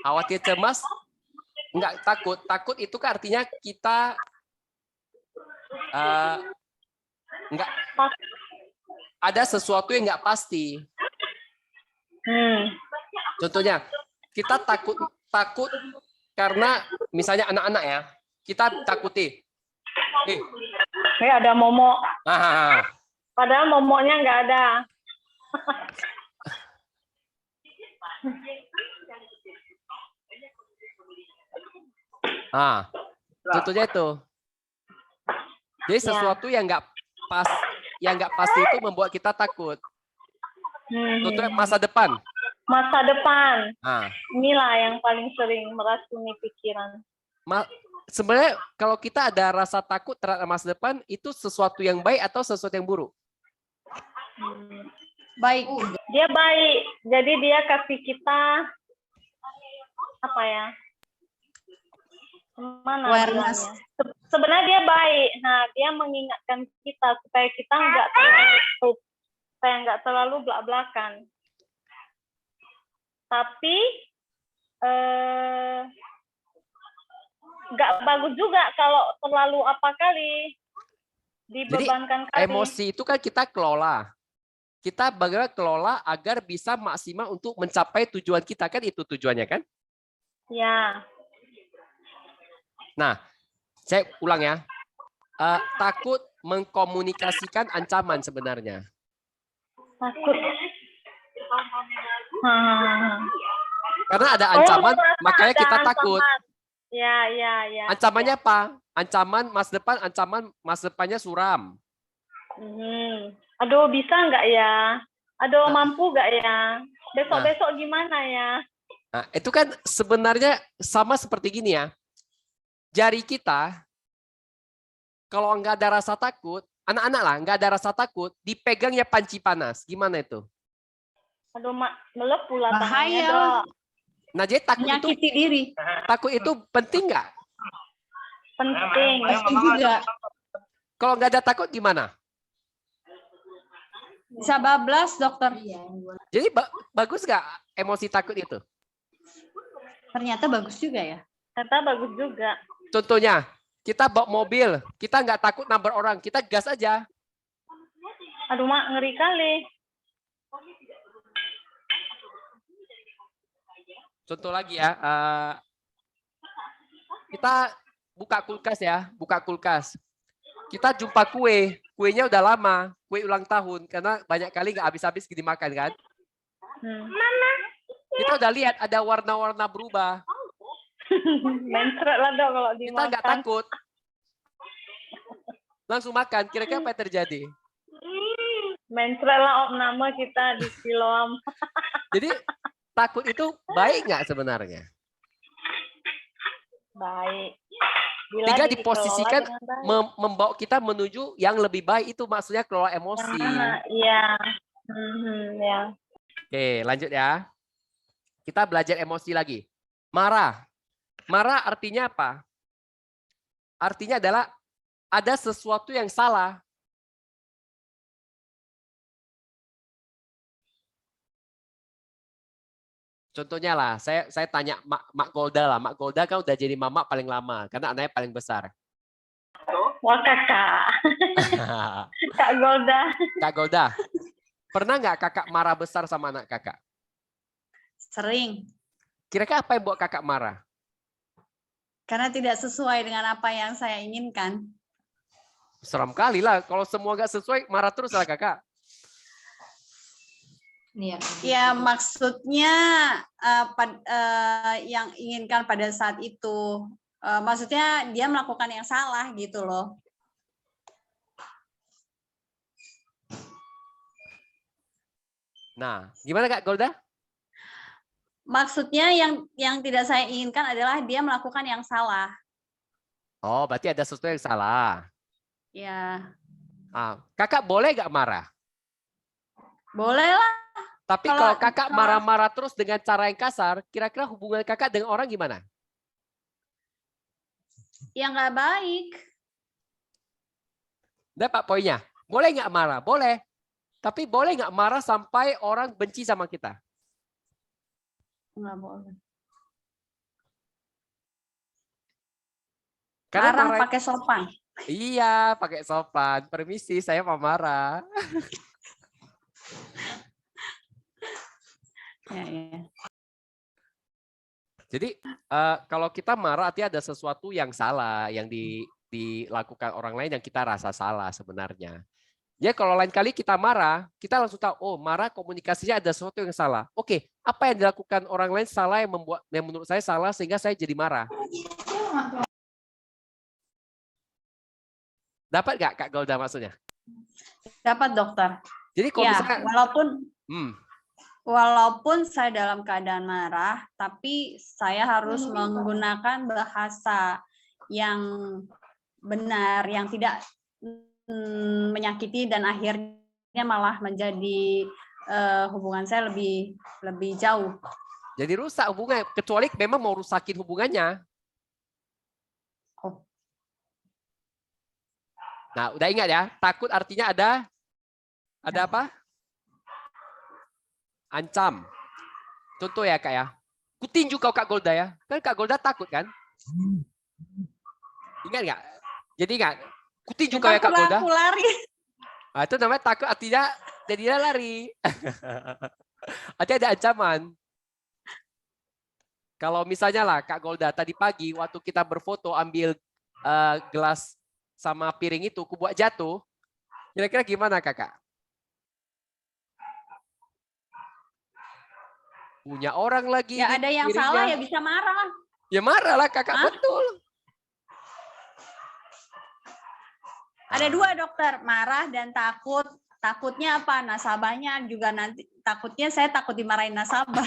Khawatir, cemas? Enggak, takut. Takut itu kan artinya kita enggak ada sesuatu yang enggak pasti. Contohnya, kita takut karena misalnya anak-anak ya, kita takuti.
Ada momok.
Ah.
Padahal momoknya nggak ada.
Contohnya itu. Jadi sesuatu yang nggak pasti itu membuat kita takut. Contohnya masa depan.
Masa depan. Inilah yang paling sering meracuni pikiran.
Sebenarnya kalau kita ada rasa takut terhadap masa depan, itu sesuatu yang baik atau sesuatu yang buruk?
Baik. Dia baik. Jadi dia kasih kita apa ya? Mana
Awareness.
bilangnya? Sebenarnya dia baik. Nah, dia mengingatkan kita supaya kita nggak terlalu tutup, supaya nggak terlalu belak-belakan. Tapi nggak bagus juga kalau terlalu apa kali dibebankan kali.
Emosi itu kan kita kelola. Kita bagaimana kelola agar bisa maksimal untuk mencapai tujuan kita, kan itu tujuannya kan?
Ya.
Nah, saya ulang ya. Takut mengkomunikasikan ancaman sebenarnya.
Takut.
Karena ada ancaman, makanya
ada
kita
ancaman.
takut.
Ya.
Ancamannya apa? Ancaman masa depannya suram.
Aduh, bisa nggak ya? Aduh, mampu nggak ya? Besok-besok gimana ya?
Nah, itu kan sebenarnya sama seperti gini ya. Jari kita, kalau nggak ada rasa takut, anak-anak lah, nggak ada rasa takut, dipegang ya panci panas. Gimana itu?
Aduh, melepuh lah tangannya,
Bahaya.
Dok.
Nah, jadi
Menyakiti diri.
takut itu penting nggak?
Penting.
Pasti juga.
Kalau nggak ada takut gimana?
Bisa bablas, dokter.
Jadi bagus nggak emosi takut itu?
Ternyata bagus juga ya.
Ternyata bagus juga.
Contohnya, kita bawa mobil, kita nggak takut nabrak orang, kita gas aja.
Aduh, Mak, ngeri kali.
Contoh lagi ya, kita buka kulkas ya, buka kulkas. Kita jumpa kuenya udah lama, kue ulang tahun, karena banyak kali nggak habis-habis dimakan kan. Kita udah lihat ada warna-warna berubah.
Mencret lah, Dok, kalau dimakan.
Kita nggak takut. Langsung makan, kira-kira apa yang terjadi?
Mencret lah nama kita di Siloam.
Jadi takut itu baik nggak sebenarnya?
Baik. Bila
Jika
dikelola
diposisikan
dengan baik.
membawa kita menuju yang lebih baik, itu maksudnya kelola emosi.
Iya. Ya.
Oke, lanjut ya. Kita belajar emosi lagi. Marah. Marah artinya apa? Artinya adalah ada sesuatu yang salah. Contohnya lah, saya tanya Mak Golda lah. Mak Golda kan udah jadi mama paling lama, karena anaknya paling besar.
Wah, kakak. Kak Golda.
Kak Golda, pernah nggak kakak marah besar sama anak kakak?
Sering.
Kira-kira apa yang buat kakak marah?
Karena tidak sesuai dengan apa yang saya inginkan.
Seram kali lah, kalau semua nggak sesuai, marah terus lah kakak.
Ya, maksudnya yang inginkan pada saat itu. Maksudnya dia melakukan yang salah gitu loh.
Nah, gimana Kak Golda?
Maksudnya yang tidak saya inginkan adalah dia melakukan yang salah.
Oh, berarti ada sesuatu yang salah.
Ya,
Kakak boleh nggak marah?
boleh lah.
Tapi kalau kakak marah-marah terus dengan cara yang kasar, kira-kira hubungan kakak dengan orang gimana?
Yang nggak baik.
Dapat poinnya. Boleh nggak marah? Boleh. Tapi boleh nggak marah sampai orang benci sama kita?
Nggak boleh.
Karena
marah pakai sopan.
Iya, pakai sopan. Permisi, saya mau marah.
Ya.
Jadi kalau kita marah, artinya ada sesuatu yang salah, yang dilakukan orang lain yang kita rasa salah sebenarnya. Ya kalau lain kali kita marah, kita langsung tahu, oh marah komunikasinya ada sesuatu yang salah. Oke, apa yang dilakukan orang lain salah yang menurut saya salah sehingga saya jadi marah. Dapat nggak Kak Golda maksudnya?
Dapat, dokter.
Jadi kalau
ya,
misalkan,
walaupun saya dalam keadaan marah, tapi saya harus menggunakan bahasa yang benar, yang tidak menyakiti dan akhirnya malah menjadi hubungan saya lebih jauh.
Jadi rusak hubungan, kecuali memang mau rusakin hubungannya. Nah, udah ingat ya, takut artinya ada apa? Ancam. Contoh ya Kak ya. Kutinju kau Kak Golda ya. Kan Kak Golda takut kan? Ingat nggak? Jadi ingat, kutinju kau ya Kak Golda.
Aku lari.
Nah, itu namanya takut artinya jadinya lari. Artinya ada ancaman. Kalau misalnya lah Kak Golda tadi pagi waktu kita berfoto ambil gelas sama piring itu ku buat jatuh. Kira-kira gimana Kakak? Punya orang lagi.
Ya ada yang
piringnya.
salah ya bisa marah.
Ya marah lah Kakak,
Hah?
betul.
Ada dua dokter, marah dan takut. Takutnya apa? Nasabahnya juga nanti takutnya saya takut dimarahin nasabah.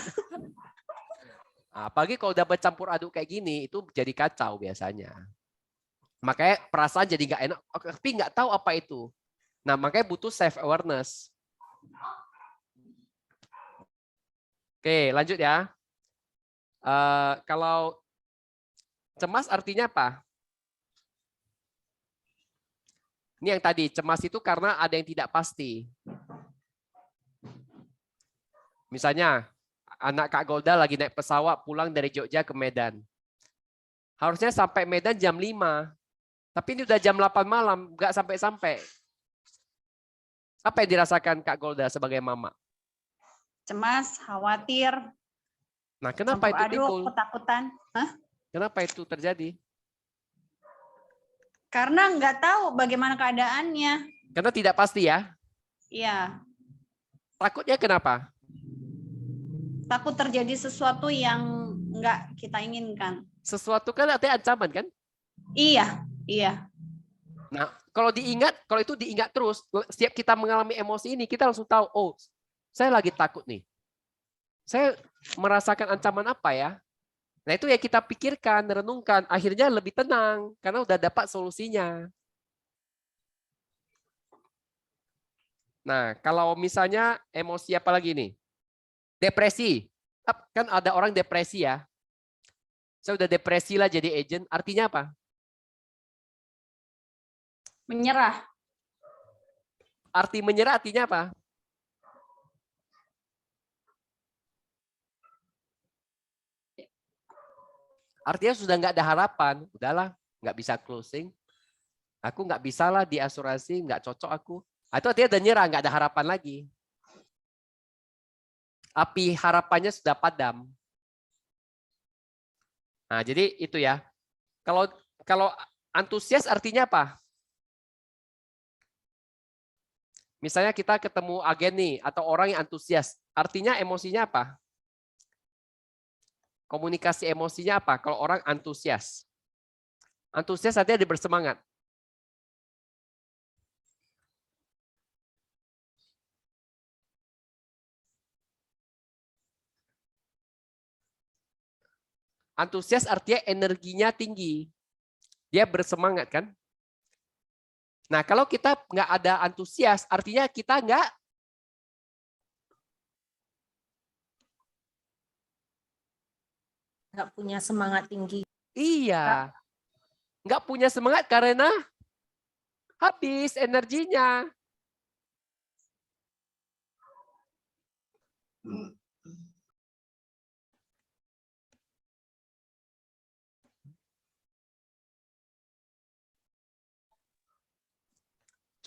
Apalagi kalau udah bercampur aduk kayak gini, itu jadi kacau biasanya. Makanya perasaan jadi nggak enak, tapi nggak tahu apa itu. Nah makanya butuh self awareness. Oke, lanjut ya. Kalau cemas artinya apa? Ini yang tadi, cemas itu karena ada yang tidak pasti. Misalnya, anak Kak Golda lagi naik pesawat pulang dari Jogja ke Medan. Harusnya sampai Medan jam 5. Tapi ini udah jam 8 malam, nggak sampai-sampai. Apa yang dirasakan Kak Golda sebagai mama?
Cemas, khawatir,
Nah, kenapa itu timbul?
ketakutan. Hah?
Kenapa itu terjadi?
Karena nggak tahu bagaimana keadaannya.
Karena tidak pasti ya.
Iya,
Takutnya kenapa?
takut terjadi sesuatu yang nggak kita inginkan.
Sesuatu kan artinya ancaman kan?
Iya, iya.
Nah, kalau itu diingat terus, setiap kita mengalami emosi ini, kita langsung tahu, oh, saya lagi takut nih. Saya merasakan ancaman apa ya? Nah, itu ya kita pikirkan, renungkan, akhirnya lebih tenang karena udah dapat solusinya. Nah, kalau misalnya emosi apa lagi nih? Depresi. Kan ada orang depresi ya. Saya udah depresi lah jadi agent, artinya apa?
Menyerah.
Arti menyerah artinya apa? Artinya sudah nggak ada harapan, udahlah, nggak bisa closing. Aku nggak bisa lah di asuransi, nggak cocok aku. Itu artinya udah nyerah, nggak ada harapan lagi. Api harapannya sudah padam. Nah, jadi itu ya. Kalau antusias artinya apa? Misalnya kita ketemu agen nih atau orang yang antusias, artinya emosinya apa? Komunikasi emosinya apa? Kalau orang antusias. Antusias artinya dia bersemangat. Antusias artinya energinya tinggi. Dia bersemangat kan? Nah, kalau kita nggak ada antusias, artinya kita nggak
punya semangat tinggi.
iya. Nggak punya semangat karena habis energinya.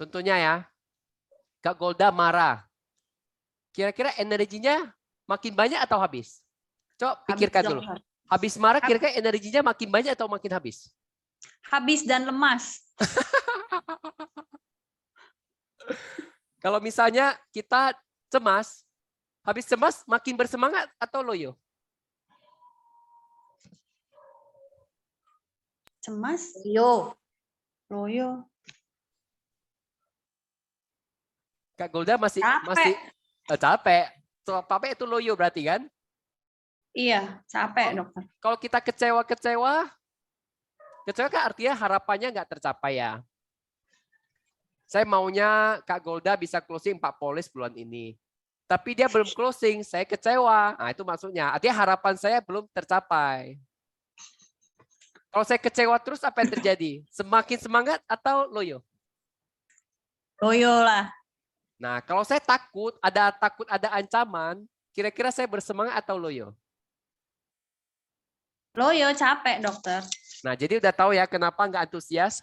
Contohnya ya, Kak Golda marah. Kira-kira energinya makin banyak atau habis? Coba pikirkan dulu. Habis marah kira-kira energinya makin banyak atau makin habis?
Habis dan lemas.
Kalau misalnya kita cemas, habis cemas makin bersemangat atau loyo?
Cemas,
Loyo.
Kak Golda masih
Capek.
capek. Capek itu loyo berarti kan?
Iya, capek dokter.
Kalau kita kecewa kan artinya harapannya nggak tercapai ya. Saya maunya Kak Golda bisa closing 4 polis bulan ini. Tapi dia belum closing, saya kecewa. Nah itu maksudnya. Artinya harapan saya belum tercapai. Kalau saya kecewa terus apa yang terjadi? Semakin semangat atau loyo?
Loyo lah.
Nah, kalau saya takut ada ancaman, kira-kira saya bersemangat atau loyo?
Loyo, capek dokter.
Nah, jadi udah tahu ya kenapa nggak antusias?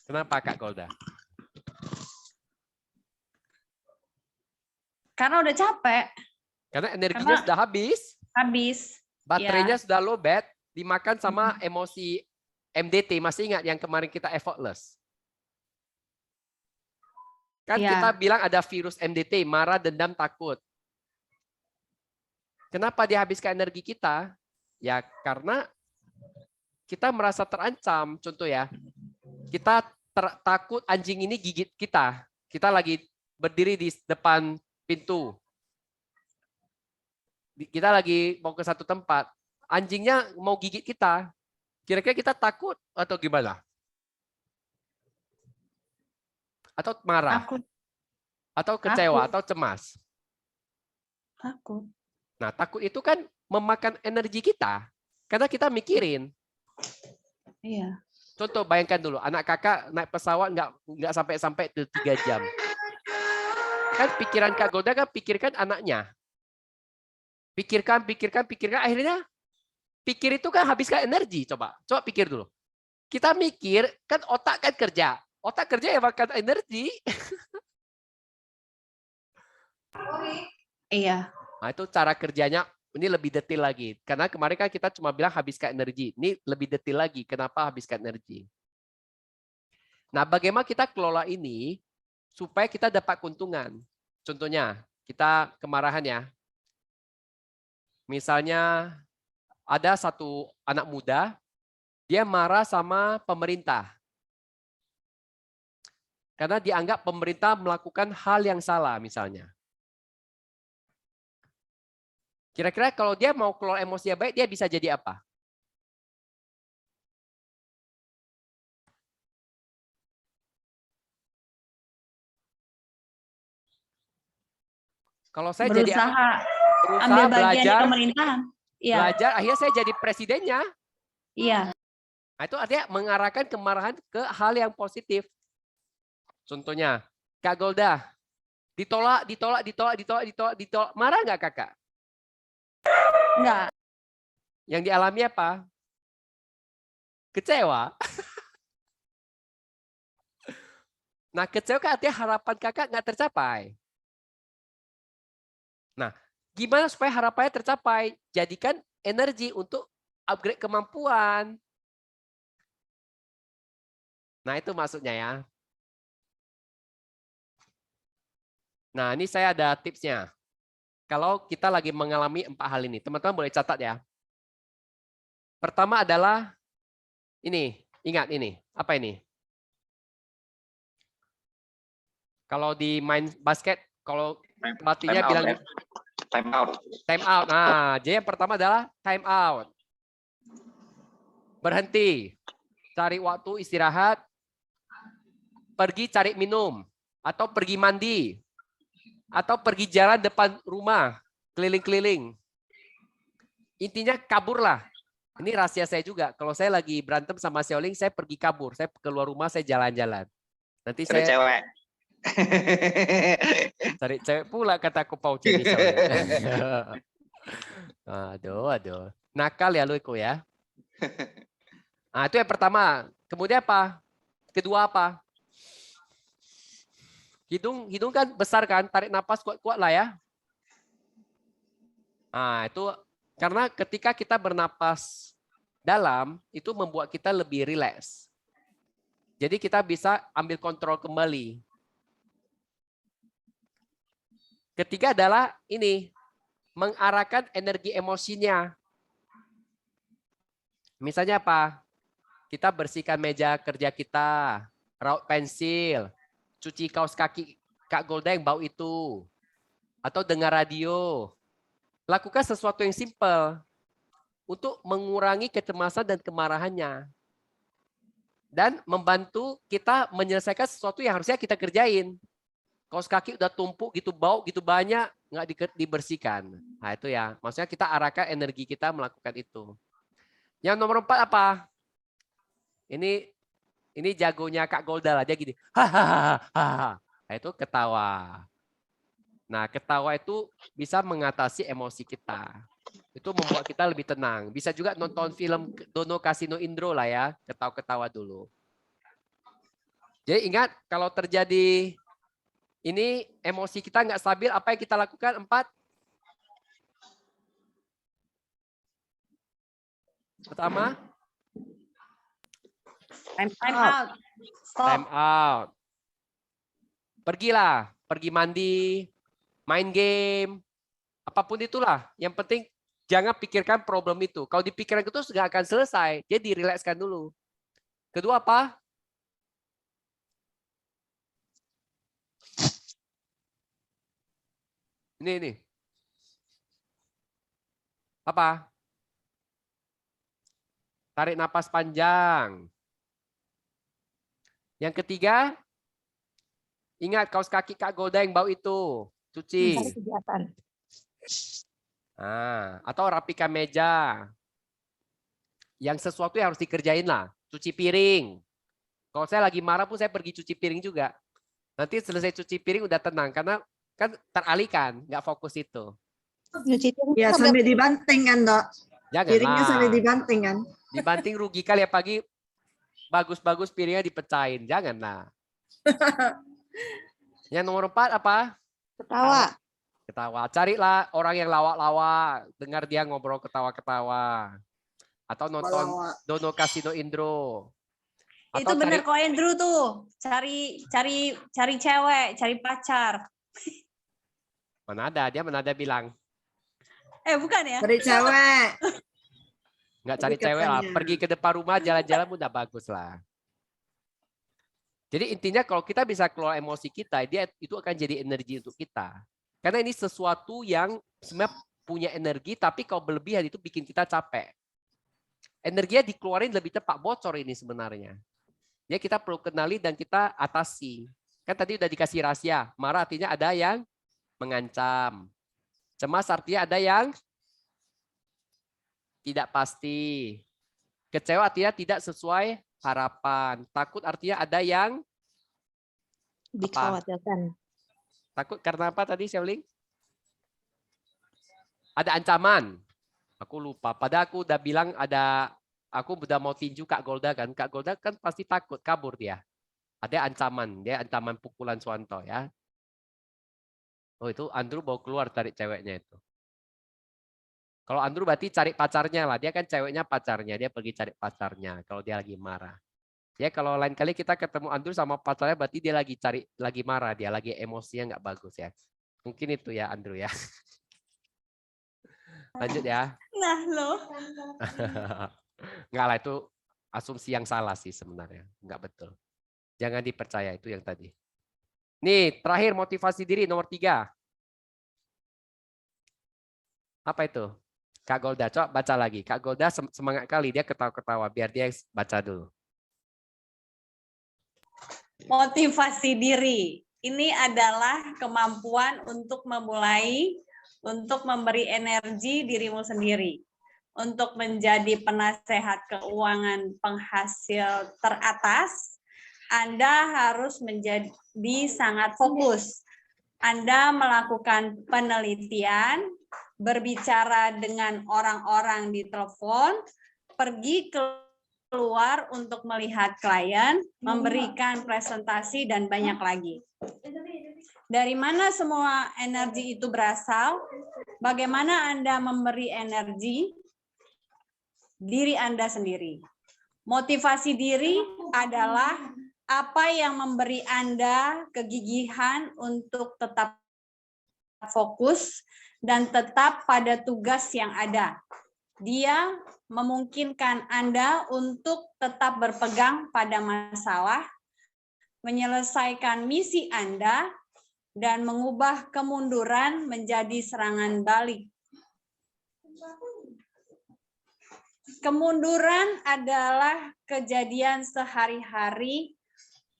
Kenapa Kak Golda?
Karena udah capek.
Karena energinya sudah habis,
Habis.
baterainya sudah lowbat, dimakan sama emosi MDT. Masih ingat yang kemarin kita effortless? Kan
Iya.
kita bilang ada virus MDT, marah, dendam, takut. Kenapa dia habiskan energi kita? Ya karena kita merasa terancam. Contoh ya, kita takut anjing ini gigit kita. Kita lagi berdiri di depan pintu. Kita lagi mau ke satu tempat. Anjingnya mau gigit kita. Kira-kira kita takut atau gimana? Atau marah?
Takut.
Atau kecewa?
Takut.
Atau cemas?
Takut.
Nah, takut itu kan memakan energi kita. Karena kita mikirin.
Iya.
Contoh, bayangkan dulu. Anak kakak naik pesawat nggak sampai-sampai 3 jam. Kan pikiran Kak Golda kan pikirkan anaknya. Pikirkan. Akhirnya pikir itu kan habiskan energi. Coba pikir dulu. Kita mikir, kan otak kan kerja. Otak kerja ya makan energi.
Iya.
Nah, itu cara kerjanya. Ini lebih detail lagi. Karena kemarin kan kita cuma bilang habiskan energi. Ini lebih detail lagi. Kenapa habiskan energi? Nah, bagaimana kita kelola ini supaya kita dapat keuntungan? Contohnya, kita kemarahan ya. Misalnya ada satu anak muda, dia marah sama pemerintah. Karena dianggap pemerintah melakukan hal yang salah misalnya. Kira-kira kalau dia mau kelola emosi yang baik, dia bisa jadi apa? Kalau saya
Berusaha
berusaha
ambil bagian di
belajar,
pemerintahan. Iya.
belajar, akhirnya saya jadi presidennya.
Iya.
Nah, itu artinya mengarahkan kemarahan ke hal yang positif. Contohnya, Kak Golda, ditolak. Marah nggak kakak?
Enggak.
Yang dialami apa? Kecewa. Nah, kecewa kan artinya harapan kakak nggak tercapai. Nah, gimana supaya harapannya tercapai? Jadikan energi untuk upgrade kemampuan. Nah, itu maksudnya ya. Nah, ini saya ada tipsnya. Kalau kita lagi mengalami 4 hal ini, teman-teman boleh catat ya. Pertama adalah ini, ingat ini. Apa ini? Kalau di main basket, kalau pelatihnya bilang
time out.
Time out. Nah, jadi yang pertama adalah time out. Berhenti. Cari waktu istirahat. Pergi cari minum. Atau pergi mandi. Atau pergi jalan depan rumah. Keliling-keliling. Intinya kaburlah. Ini rahasia saya juga. Kalau saya lagi berantem sama Xiaoling, saya pergi kabur. Saya keluar rumah, saya jalan-jalan. Nanti
Cari
saya
cewek.
cari cewek pula kata aku Pau jadi Xiaoling. Aduh. Nakal ya lu Iko ya. Nah, itu yang pertama. Kemudian apa? Kedua apa? Hidung kan besar kan, tarik napas kuat-kuat lah ya. Nah, itu karena ketika kita bernapas dalam, itu membuat kita lebih rileks. Jadi kita bisa ambil kontrol kembali. Ketiga adalah ini, mengarahkan energi emosinya. Misalnya apa? Kita bersihkan meja kerja kita, raut pensil, cuci kaos kaki Kak Golda yang bau itu, atau dengar radio. Lakukan sesuatu yang simpel untuk mengurangi kecemasan dan kemarahannya. Dan membantu kita menyelesaikan sesuatu yang harusnya kita kerjain. kaos kaki udah tumpuk gitu, bau gitu banyak, nggak dibersihkan. Nah itu ya, maksudnya kita arahkan energi kita melakukan itu. Yang nomor 4 apa? Ini jagonya Kak Golda lah, dia gini, hahaha, nah, itu ketawa. Nah ketawa itu bisa mengatasi emosi kita. Itu membuat kita lebih tenang. Bisa juga nonton film Dono Kasino Indro lah ya, ketawa-ketawa dulu. Jadi ingat, kalau terjadi ini emosi kita nggak stabil, apa yang kita lakukan? 4. Pertama,
Time out. Stop.
time out. Pergilah, pergi mandi, main game, apapun itulah. Yang penting jangan pikirkan problem itu. Kalau dipikirkan itu nggak akan selesai. Jadi rilekskan dulu. Kedua apa? Ini. Apa? Tarik napas panjang. Yang ketiga, ingat kaos kaki Kak Golda yang bau itu. Cuci. Atau rapikan meja. Yang sesuatu yang harus dikerjain lah. Cuci piring. Kalau saya lagi marah pun saya pergi cuci piring juga. Nanti selesai cuci piring udah tenang. Karena kan teralihkan, nggak fokus itu.
Ya, sampai dibanting kan, Dok? Piringnya sampai
Janganlah.
dibanting kan?
Dibanting rugi kali ya, pagi bagus-bagus piringnya dipecahin. Janganlah. Yang nomor 4 apa? Ketawa. Carilah orang yang lawak-lawak. Dengar dia ngobrol ketawa-ketawa. Atau nonton Dono Kasino Indro.
Itu bener kok Andrew tuh. Cari cewek, cari pacar.
Mana ada bilang.
Bukan ya?
Cari cewek.
Nggak cari cewek lah. Pergi ke depan rumah, jalan-jalan udah bagus lah. Jadi intinya kalau kita bisa keluar emosi kita, dia itu akan jadi energi untuk kita. Karena ini sesuatu yang sebenarnya punya energi, tapi kalau berlebihan itu bikin kita capek. Energinya dikeluarin lebih cepat, bocor ini sebenarnya. Ya kita perlu kenali dan kita atasi. Kan tadi udah dikasih rahasia. Marah artinya ada yang mengancam. Cemas artinya ada yang tidak pasti. Kecewa artinya tidak sesuai harapan. Takut artinya ada yang
Dikhawatirkan.
Takut karena apa tadi, Shirley? Ada ancaman. Aku lupa. Padahal aku udah bilang aku udah mau tinju Kak Golda kan. Kak Golda kan pasti takut, kabur dia. Ada ancaman, dia ancaman pukulan Suwanto ya. Oh itu Andrew bawa keluar cari ceweknya itu. Kalau Andrew berarti cari pacarnya lah. Dia kan ceweknya pacarnya, dia pergi cari pacarnya kalau dia lagi marah. Ya kalau lain kali kita ketemu Andrew sama pacarnya berarti dia lagi marah, dia lagi emosinya nggak bagus ya. Mungkin itu ya Andrew ya. Lanjut ya.
Nah loh.
Enggak lah, itu asumsi yang salah sih sebenarnya. Enggak betul. Jangan dipercaya itu yang tadi. Nih, terakhir motivasi diri nomor 3. Apa itu? Kak Golda, coba baca lagi. Kak Golda semangat kali, dia ketawa-ketawa. Biar dia baca dulu.
Motivasi diri. Ini adalah kemampuan untuk memulai, untuk memberi energi dirimu sendiri. Untuk menjadi penasehat keuangan penghasil teratas, Anda harus menjadi sangat fokus. Anda melakukan penelitian, berbicara dengan orang-orang di telepon, pergi keluar untuk melihat klien, memberikan presentasi, dan banyak lagi. Dari mana semua energi itu berasal? Bagaimana Anda memberi energi? Diri Anda sendiri. Motivasi diri adalah apa yang memberi Anda kegigihan untuk tetap fokus dan tetap pada tugas yang ada. Dia memungkinkan Anda untuk tetap berpegang pada masalah, menyelesaikan misi Anda, dan mengubah kemunduran menjadi serangan balik. Kemunduran adalah kejadian sehari-hari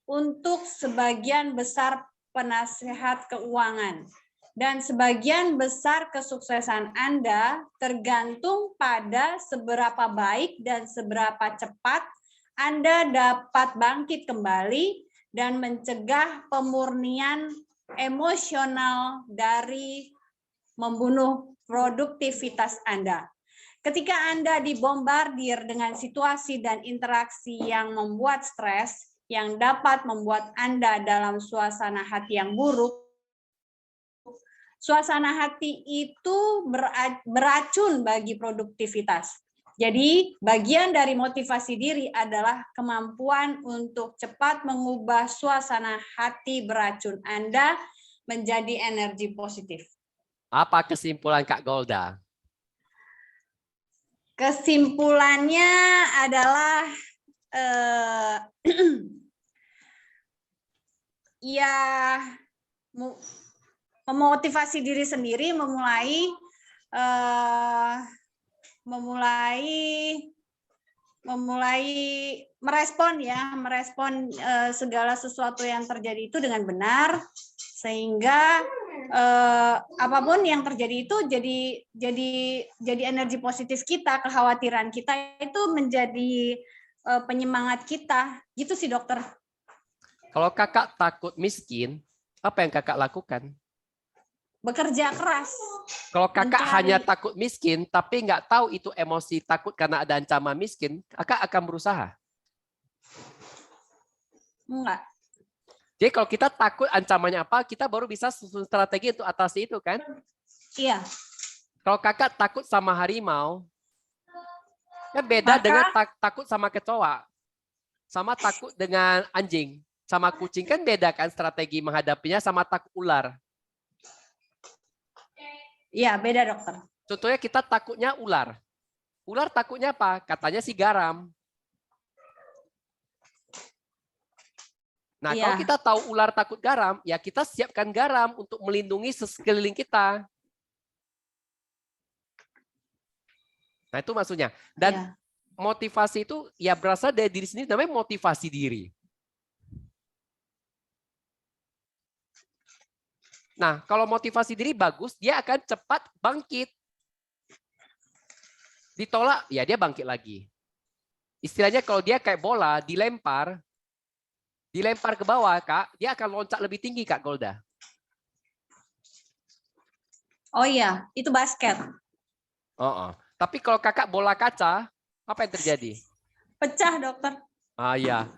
untuk sebagian besar penasehat keuangan. Dan sebagian besar kesuksesan Anda tergantung pada seberapa baik dan seberapa cepat Anda dapat bangkit kembali dan mencegah pemurnian emosional dari membunuh produktivitas Anda. Ketika Anda dibombardir dengan situasi dan interaksi yang membuat stres, yang dapat membuat Anda dalam suasana hati yang buruk, suasana hati itu beracun bagi produktivitas. Jadi, bagian dari motivasi diri adalah kemampuan untuk cepat mengubah suasana hati beracun Anda menjadi energi positif.
Apa kesimpulan Kak Golda?
Kesimpulannya adalah ya memotivasi diri sendiri, memulai merespon segala sesuatu yang terjadi itu dengan benar, sehingga apapun yang terjadi itu jadi energi positif kita, kekhawatiran kita itu menjadi penyemangat kita, gitu sih dokter.
Kalau kakak takut miskin, apa yang kakak lakukan?
Bekerja keras.
Kalau kakak
Mencari.
hanya takut miskin, tapi nggak tahu itu emosi takut karena ada ancaman miskin, kakak akan berusaha.
Enggak.
Jadi kalau kita takut ancamannya apa, kita baru bisa susun strategi untuk atasi itu kan?
Iya.
Kalau kakak takut sama harimau, ya beda dengan takut sama kecoa, sama takut dengan anjing, sama kucing kan beda kan strategi menghadapinya sama takut ular.
Iya, beda dokter.
Contohnya kita takutnya ular. Ular takutnya apa? Katanya si garam. Nah, kalau kita tahu ular takut garam, ya kita siapkan garam untuk melindungi sekeliling kita. Nah, itu maksudnya. Dan motivasi itu ya berasal dari diri sendiri, namanya motivasi diri. Nah, kalau motivasi diri bagus, dia akan cepat bangkit. Ditolak, ya dia bangkit lagi. Istilahnya kalau dia kayak bola, dilempar ke bawah, Kak, dia akan loncat lebih tinggi, Kak Golda.
Oh iya, itu basket.
Tapi kalau kakak bola kaca, apa yang terjadi?
Pecah, dokter.
Ah iya.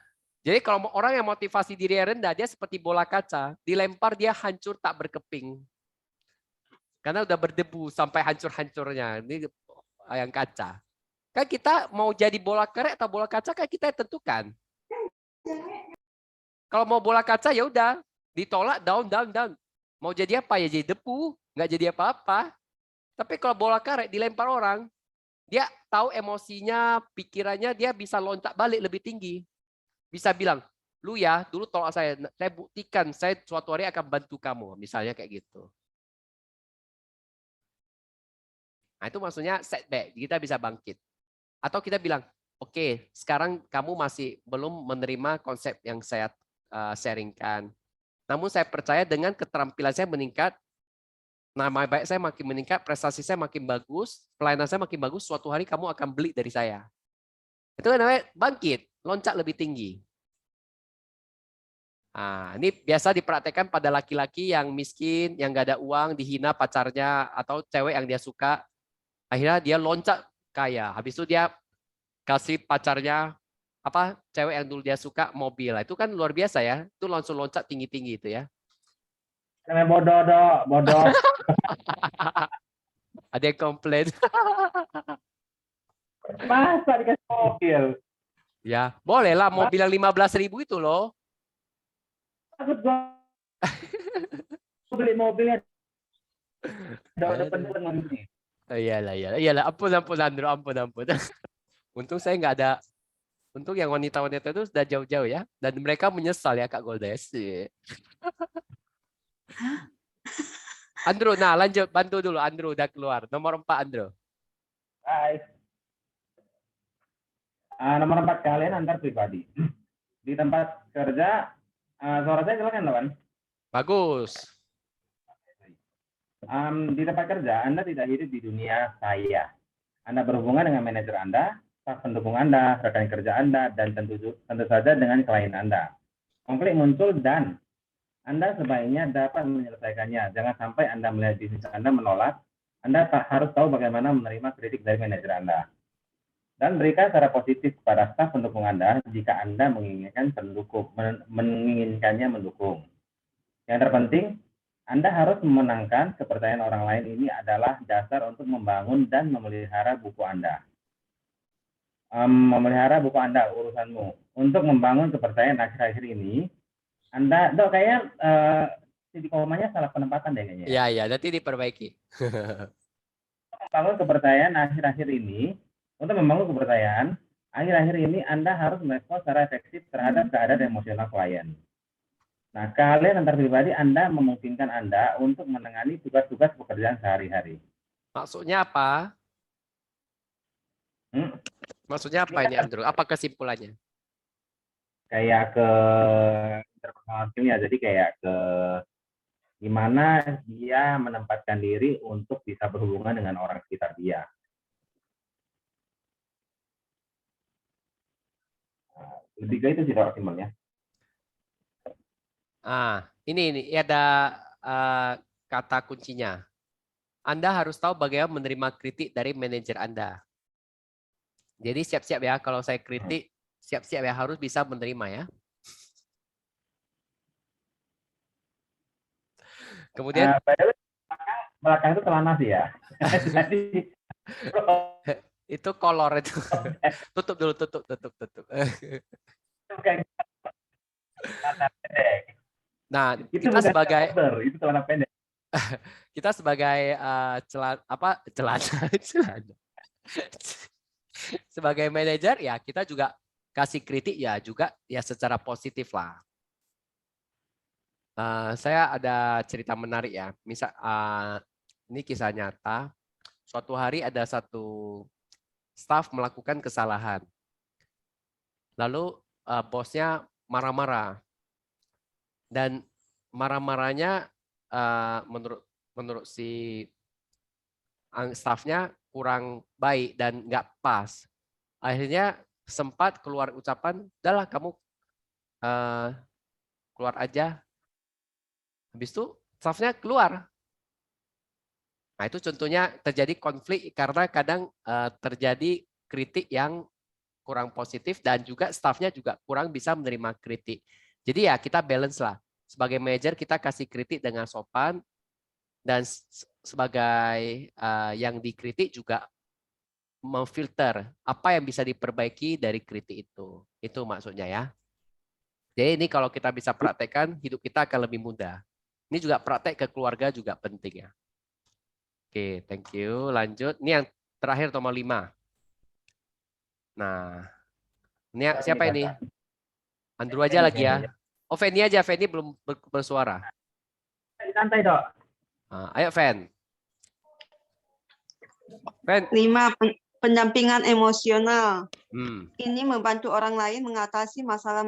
Jadi kalau orang yang motivasi diri rendah, dia seperti bola kaca, dilempar dia hancur tak berkeping. Karena udah berdebu sampai hancur-hancurnya. Ini yang kaca. Kan kita mau jadi bola kerek atau bola kaca kan kita tentukan. Kalau mau bola kaca ya udah ditolak down. Mau jadi apa ya jadi debu, nggak jadi apa-apa. Tapi kalau bola karet dilempar orang, dia tahu emosinya, pikirannya, dia bisa loncat balik lebih tinggi. Bisa bilang, lu ya dulu tolak saya buktikan saya suatu hari akan bantu kamu, misalnya kayak gitu. Nah itu maksudnya setback, kita bisa bangkit. Atau kita bilang, oke, sekarang kamu masih belum menerima konsep yang saya sharingkan. Namun saya percaya dengan keterampilan saya meningkat, nama baik saya makin meningkat, prestasi saya makin bagus, pelayanan saya makin bagus, suatu hari kamu akan beli dari saya. Itu kan namanya bangkit, loncat lebih tinggi. Nah, ini biasa dipraktekkan pada laki-laki yang miskin, yang nggak ada uang, dihina pacarnya, atau cewek yang dia suka. Akhirnya dia loncat kaya. Habis itu dia kasih pacarnya, cewek yang dulu dia suka, mobil. Itu kan luar biasa ya. Itu langsung loncat tinggi-tinggi itu ya.
Namanya bodoh.
Ada yang komplain.
Masa dikasih mobil?
Ya, boleh lah mobil yang 15.000 itu loh.
Takut gua beli mobilnya. Udah penuh ini.
Iyalah. Ampun Andro, ampun. Untung saya nggak ada. Untung yang wanita-wanita itu sudah jauh-jauh ya. Dan mereka menyesal ya Kak Goldes. Andrew, nah lanjut, bantu dulu. Andrew udah keluar. Nomor 4, Andrew.
Hai. Nomor 4 kalian antar pribadi. Di tempat kerja, suara saya jelas kan, Lawan?
Bagus.
Di tempat kerja, Anda tidak hidup di dunia saya. Anda berhubungan dengan manajer Anda, staf pendukung Anda, rekan kerja Anda, dan tentu saja dengan klien Anda. Konflik muncul dan Anda sebaiknya dapat menyelesaikannya. Jangan sampai Anda melihat bisnis Anda menolak. Anda harus tahu bagaimana menerima kritik dari manajer Anda. Dan berikan secara positif kepada staf pendukung Anda jika Anda menginginkannya mendukung. Yang terpenting, Anda harus memenangkan kepercayaan orang lain. Ini adalah dasar untuk membangun dan memelihara buku Anda. Memelihara buku Anda, urusanmu. Untuk membangun kepercayaan akhir-akhir ini, Anda, Dok, kayaknya titik komanya salah penempatan deh kayaknya.
Ya, nanti diperbaiki.
Membangun kepercayaan akhir-akhir ini, untuk membangun kepercayaan, akhir-akhir ini Anda harus merespons secara efektif terhadap keadaan emosional klien. Nah, kalian antar pribadi Anda memungkinkan Anda untuk menangani tugas-tugas pekerjaan sehari-hari.
Maksudnya apa? Maksudnya apa ini, Andrew? Apa kesimpulannya?
Kayak ke interpersonal skillnya, jadi kayak ke gimana dia menempatkan diri untuk bisa berhubungan dengan orang sekitar dia. Lebih ke itu sih kalau simpelnya.
Ini ada kata kuncinya. Anda harus tahu bagaimana menerima kritik dari manajer Anda. Jadi siap-siap ya, kalau saya kritik, siap-siap ya, harus bisa menerima ya. Kemudian
belakang itu celana sih ya. Jadi
itu kolor itu. Tutup dulu, tutup. Nah,
itu
kita sebagai
itu celana pendek.
Kita sebagai celana. Sebagai manajer ya kita juga kasih kritik ya juga ya secara positif lah. Saya ada cerita menarik ya. Misal ini kisah nyata. Suatu hari ada satu staf melakukan kesalahan. Lalu bosnya marah-marah. Dan marah-marahnya menurut si stafnya kurang baik dan nggak pas. Akhirnya sempat keluar ucapan, udahlah kamu keluar aja. Habis itu stafnya keluar. Nah itu contohnya terjadi konflik karena kadang terjadi kritik yang kurang positif dan juga stafnya juga kurang bisa menerima kritik. Jadi ya kita balance lah. Sebagai manajer kita kasih kritik dengan sopan dan sebagai yang dikritik juga memfilter apa yang bisa diperbaiki dari kritik itu. Itu maksudnya ya. Jadi ini kalau kita bisa praktekkan, hidup kita akan lebih mudah. Ini juga praktek ke keluarga juga penting ya. Oke, thank you. Lanjut. Ini yang terakhir nomor 5. Nah, ini siapa ini? Andrew aja lagi ya. Oh, Feni aja. Feni belum bersuara.
Santai, Dok.
Ayo, Fen.
5. Pendampingan emosional. Ini membantu orang lain mengatasi masalah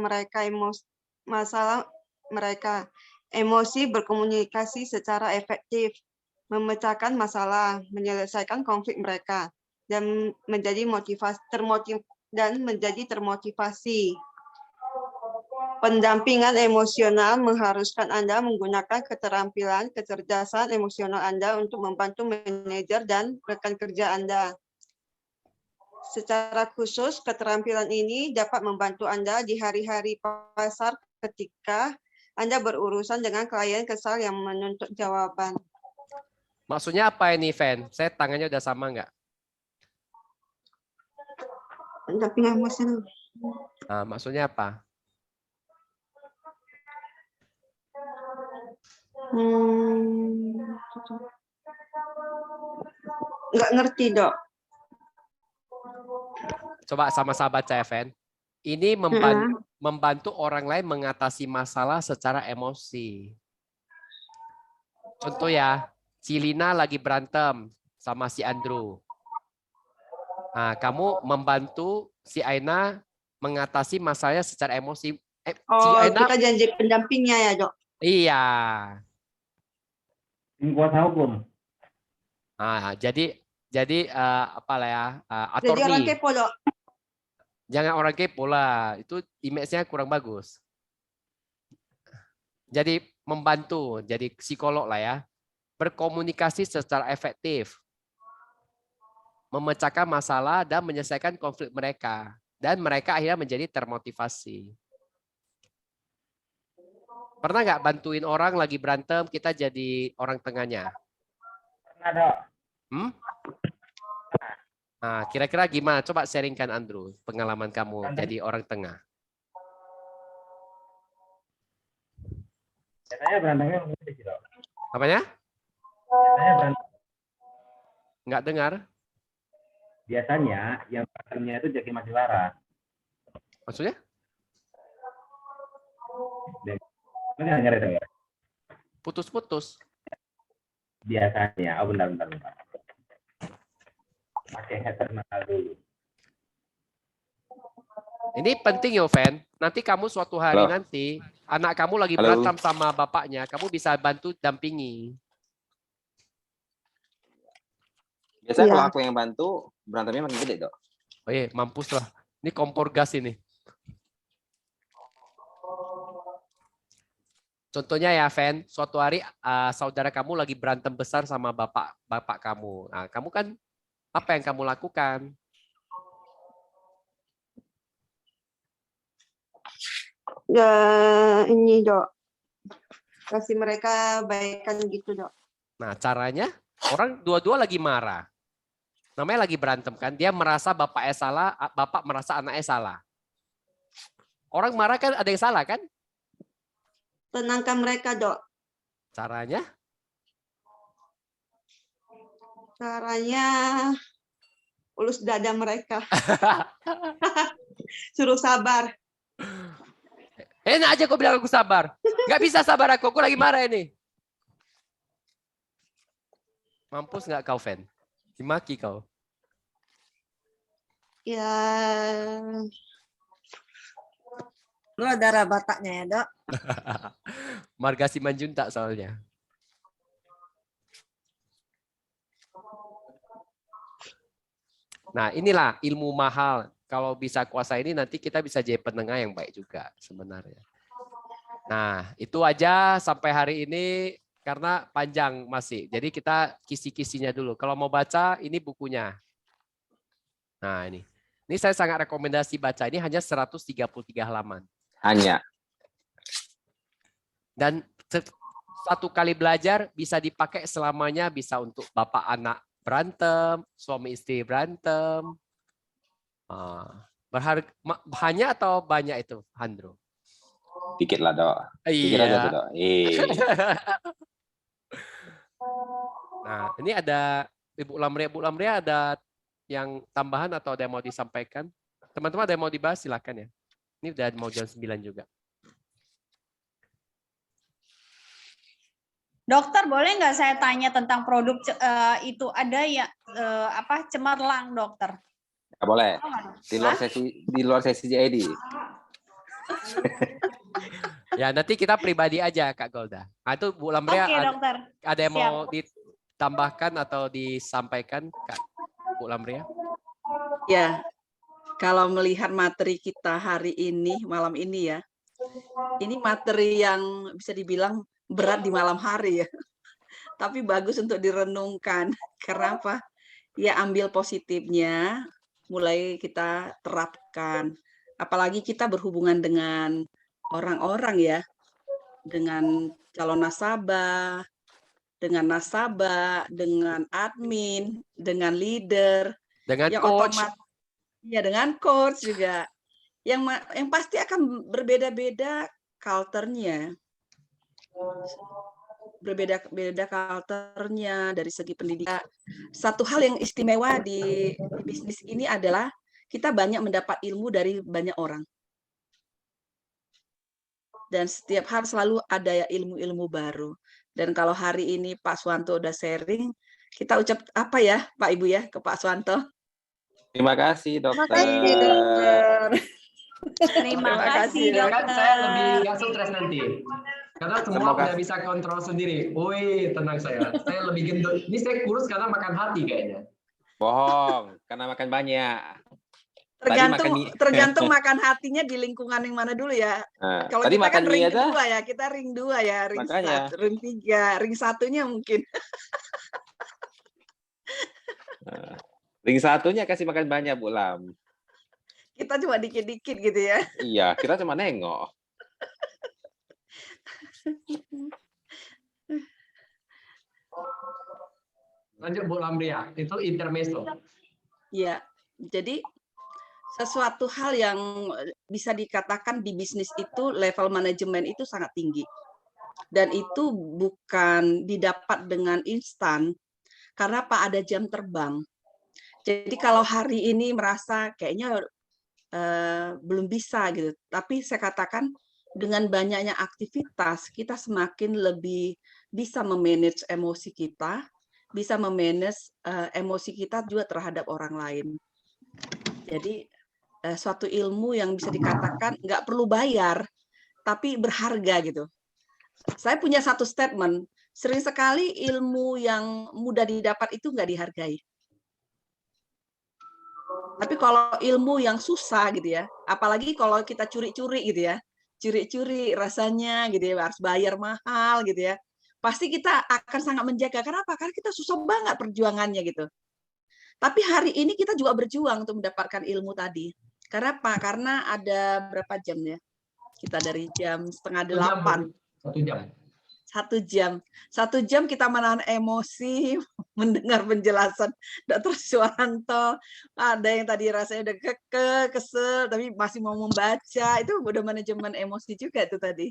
mereka. Emosi berkomunikasi secara efektif, memecahkan masalah, menyelesaikan konflik mereka, dan menjadi termotivasi. Pendampingan emosional mengharuskan Anda menggunakan keterampilan kecerdasan emosional Anda untuk membantu manajer dan rekan kerja Anda. Secara khusus, keterampilan ini dapat membantu Anda di hari-hari pasar ketika Anda berurusan dengan klien kesal yang menuntut jawaban.
Maksudnya apa ini, Fen? Saya tangannya udah sama nggak?
Pendampingan emosional.
Maksudnya apa?
Nggak ngerti, Dok.
Coba sama-sama baca ya, Fen. Ini membantu orang lain mengatasi masalah secara emosi. Contoh ya, si Lina lagi berantem sama si Andrew. Nah, kamu membantu si Aina mengatasi masalahnya secara emosi.
Kita janji pendampingnya ya, Dok.
Iya.
Tim kuasa hukum.
Jadi apalah ya,
Jadi orang
attorney.
kepo, Dok.
Jangan orang kepo lah, itu image-nya kurang bagus. Jadi membantu, jadi psikolog lah ya. Berkomunikasi secara efektif. Memecahkan masalah dan menyelesaikan konflik mereka. Dan mereka akhirnya menjadi termotivasi. Pernah nggak bantuin orang lagi berantem, kita jadi orang tengahnya?
Pernah, Dok.
Nah, kira-kira gimana? Coba sharingkan Andrew, pengalaman kamu jadi orang tengah.
Biasanya berantemnya begitu sih, Dok.
Apanya?
Biasanya berantem.
Nggak dengar?
Biasanya yang berantemnya itu Jaki Masilara.
Maksudnya?
Dengar itu ya?
Putus-putus.
Biasanya. Oh, bentar. Pakai headset nakal dulu.
Ini penting yo, Fen. Nanti kamu suatu hari nanti, anak kamu lagi berantem sama bapaknya, kamu bisa bantu dampingi.
Biasanya kalau aku yang bantu, berantemnya makin gede, Dok.
Oh iya, mampus lah. Ini kompor gas ini. Contohnya ya, Fen, suatu hari saudara kamu lagi berantem besar sama bapak kamu. Nah, kamu kan apa yang kamu lakukan?
Ya, ini, Dok. Kasih mereka baikan gitu, Dok.
Nah, caranya orang dua-dua lagi marah. Namanya lagi berantem kan, dia merasa bapaknya salah, bapak merasa anaknya salah. Orang marah kan ada yang salah kan?
Tenangkan mereka, Dok.
Caranya?
Caranya ulus dada mereka. Suruh sabar.
Enak aja kau bilang aku sabar. Nggak bisa sabar aku lagi marah ini. Mampus nggak kau, Fen? Dimaki kau.
Ya, lu ada bataknya ya, Dok.
Marga Simanjuntak soalnya. Nah, inilah ilmu mahal. Kalau bisa kuasa ini nanti kita bisa jadi penengah yang baik juga sebenarnya. Nah, itu aja sampai hari ini karena panjang masih. Jadi kita kisi-kisinya dulu. Kalau mau baca, ini bukunya. Nah, ini. Ini saya sangat rekomendasi baca. Ini hanya 133 halaman.
Hanya.
Dan satu kali belajar bisa dipakai selamanya, bisa untuk bapak anak berantem, suami istri berantem. Berharga hanya atau banyak itu, Handro?
Dikit lah, Dok. Dikit aja tuh, Dok.
Nah, ini ada Ibu Lamria ada yang tambahan atau ada yang mau disampaikan? Teman-teman ada yang mau dibahas, silakan ya. Ini udah mau jam 9 juga.
Dokter, boleh nggak saya tanya tentang produk itu ada ya cemerlang, dokter?
Nggak boleh. Di luar sesi JID.
Ya, nanti kita pribadi aja, Kak Golda. Nah, itu Bu Lamria, ada yang mau ditambahkan atau disampaikan, Kak Bu Lamria?
Ya, kalau melihat materi kita hari ini, malam ini ya, ini materi yang bisa dibilang berat di malam hari ya. Tapi bagus untuk direnungkan. Karena apa? Ya ambil positifnya, mulai kita terapkan. Apalagi kita berhubungan dengan orang-orang ya, dengan calon nasabah, dengan admin, dengan leader,
dengan
yang
coach.
Ya, dengan coach juga. Yang pasti akan berbeda-beda culture-nya. Berbeda-beda culture-nya dari segi pendidikan. Satu hal yang istimewa di bisnis ini adalah kita banyak mendapat ilmu dari banyak orang. Dan setiap hari selalu ada ilmu-ilmu baru. Dan kalau hari ini Pak Suwanto udah sharing, kita ucap apa ya Pak Ibu ya ke Pak Suwanto?
Terima kasih, Dokter.
Terima kasih, Dokter.
Terima kasih,
Ya kan saya lebih
dokter.
nggak stres nanti. Karena semua
Semoga-
udah bisa kontrol sendiri. Woi, tenang saya. Saya lebih gendut. Ini saya kurus karena makan hati kayaknya.
Bohong, karena makan banyak.
Tergantung
makan mie.
tergantung makan hatinya di lingkungan yang mana dulu ya.
Nah,
Kalau
tadi
kita kan
makan mie
ring
aja.
kedua ya, kita ring 2 ya, ring
Makanya.
1, ring 3, ring satunya mungkin.
Ring satunya kasih makan banyak, Bu Lam.
Kita cuma dikit-dikit gitu ya.
Iya, kita cuma nengok.
Lanjut Bu Lamria, itu intermezzo.
Ya, jadi sesuatu hal yang bisa dikatakan di bisnis itu level manajemen itu sangat tinggi. Dan itu bukan didapat dengan instan, karena apa, ada jam terbang. Jadi kalau hari ini merasa kayaknya belum bisa gitu, tapi saya katakan dengan banyaknya aktivitas, kita semakin lebih bisa memanage emosi kita, bisa memanage emosi kita juga terhadap orang lain. Jadi suatu ilmu yang bisa dikatakan nggak perlu bayar, tapi berharga gitu. Saya punya satu statement, sering sekali ilmu yang mudah didapat itu nggak dihargai. Tapi kalau ilmu yang susah gitu ya, apalagi kalau kita curi-curi gitu ya, curi-curi rasanya gitu ya, harus bayar mahal gitu ya, pasti kita akan sangat menjaga. Kenapa? Karena kita susah banget perjuangannya gitu. Tapi hari ini kita juga berjuang untuk mendapatkan ilmu tadi. Karena apa? Karena ada berapa jam ya? Kita dari jam 7:30.
1 jam.
1 jam. 1 jam kita menahan emosi, mendengar penjelasan Dr. Suwanto. Ada yang tadi rasanya udah kesel, tapi masih mau membaca. Itu udah manajemen emosi juga itu tadi.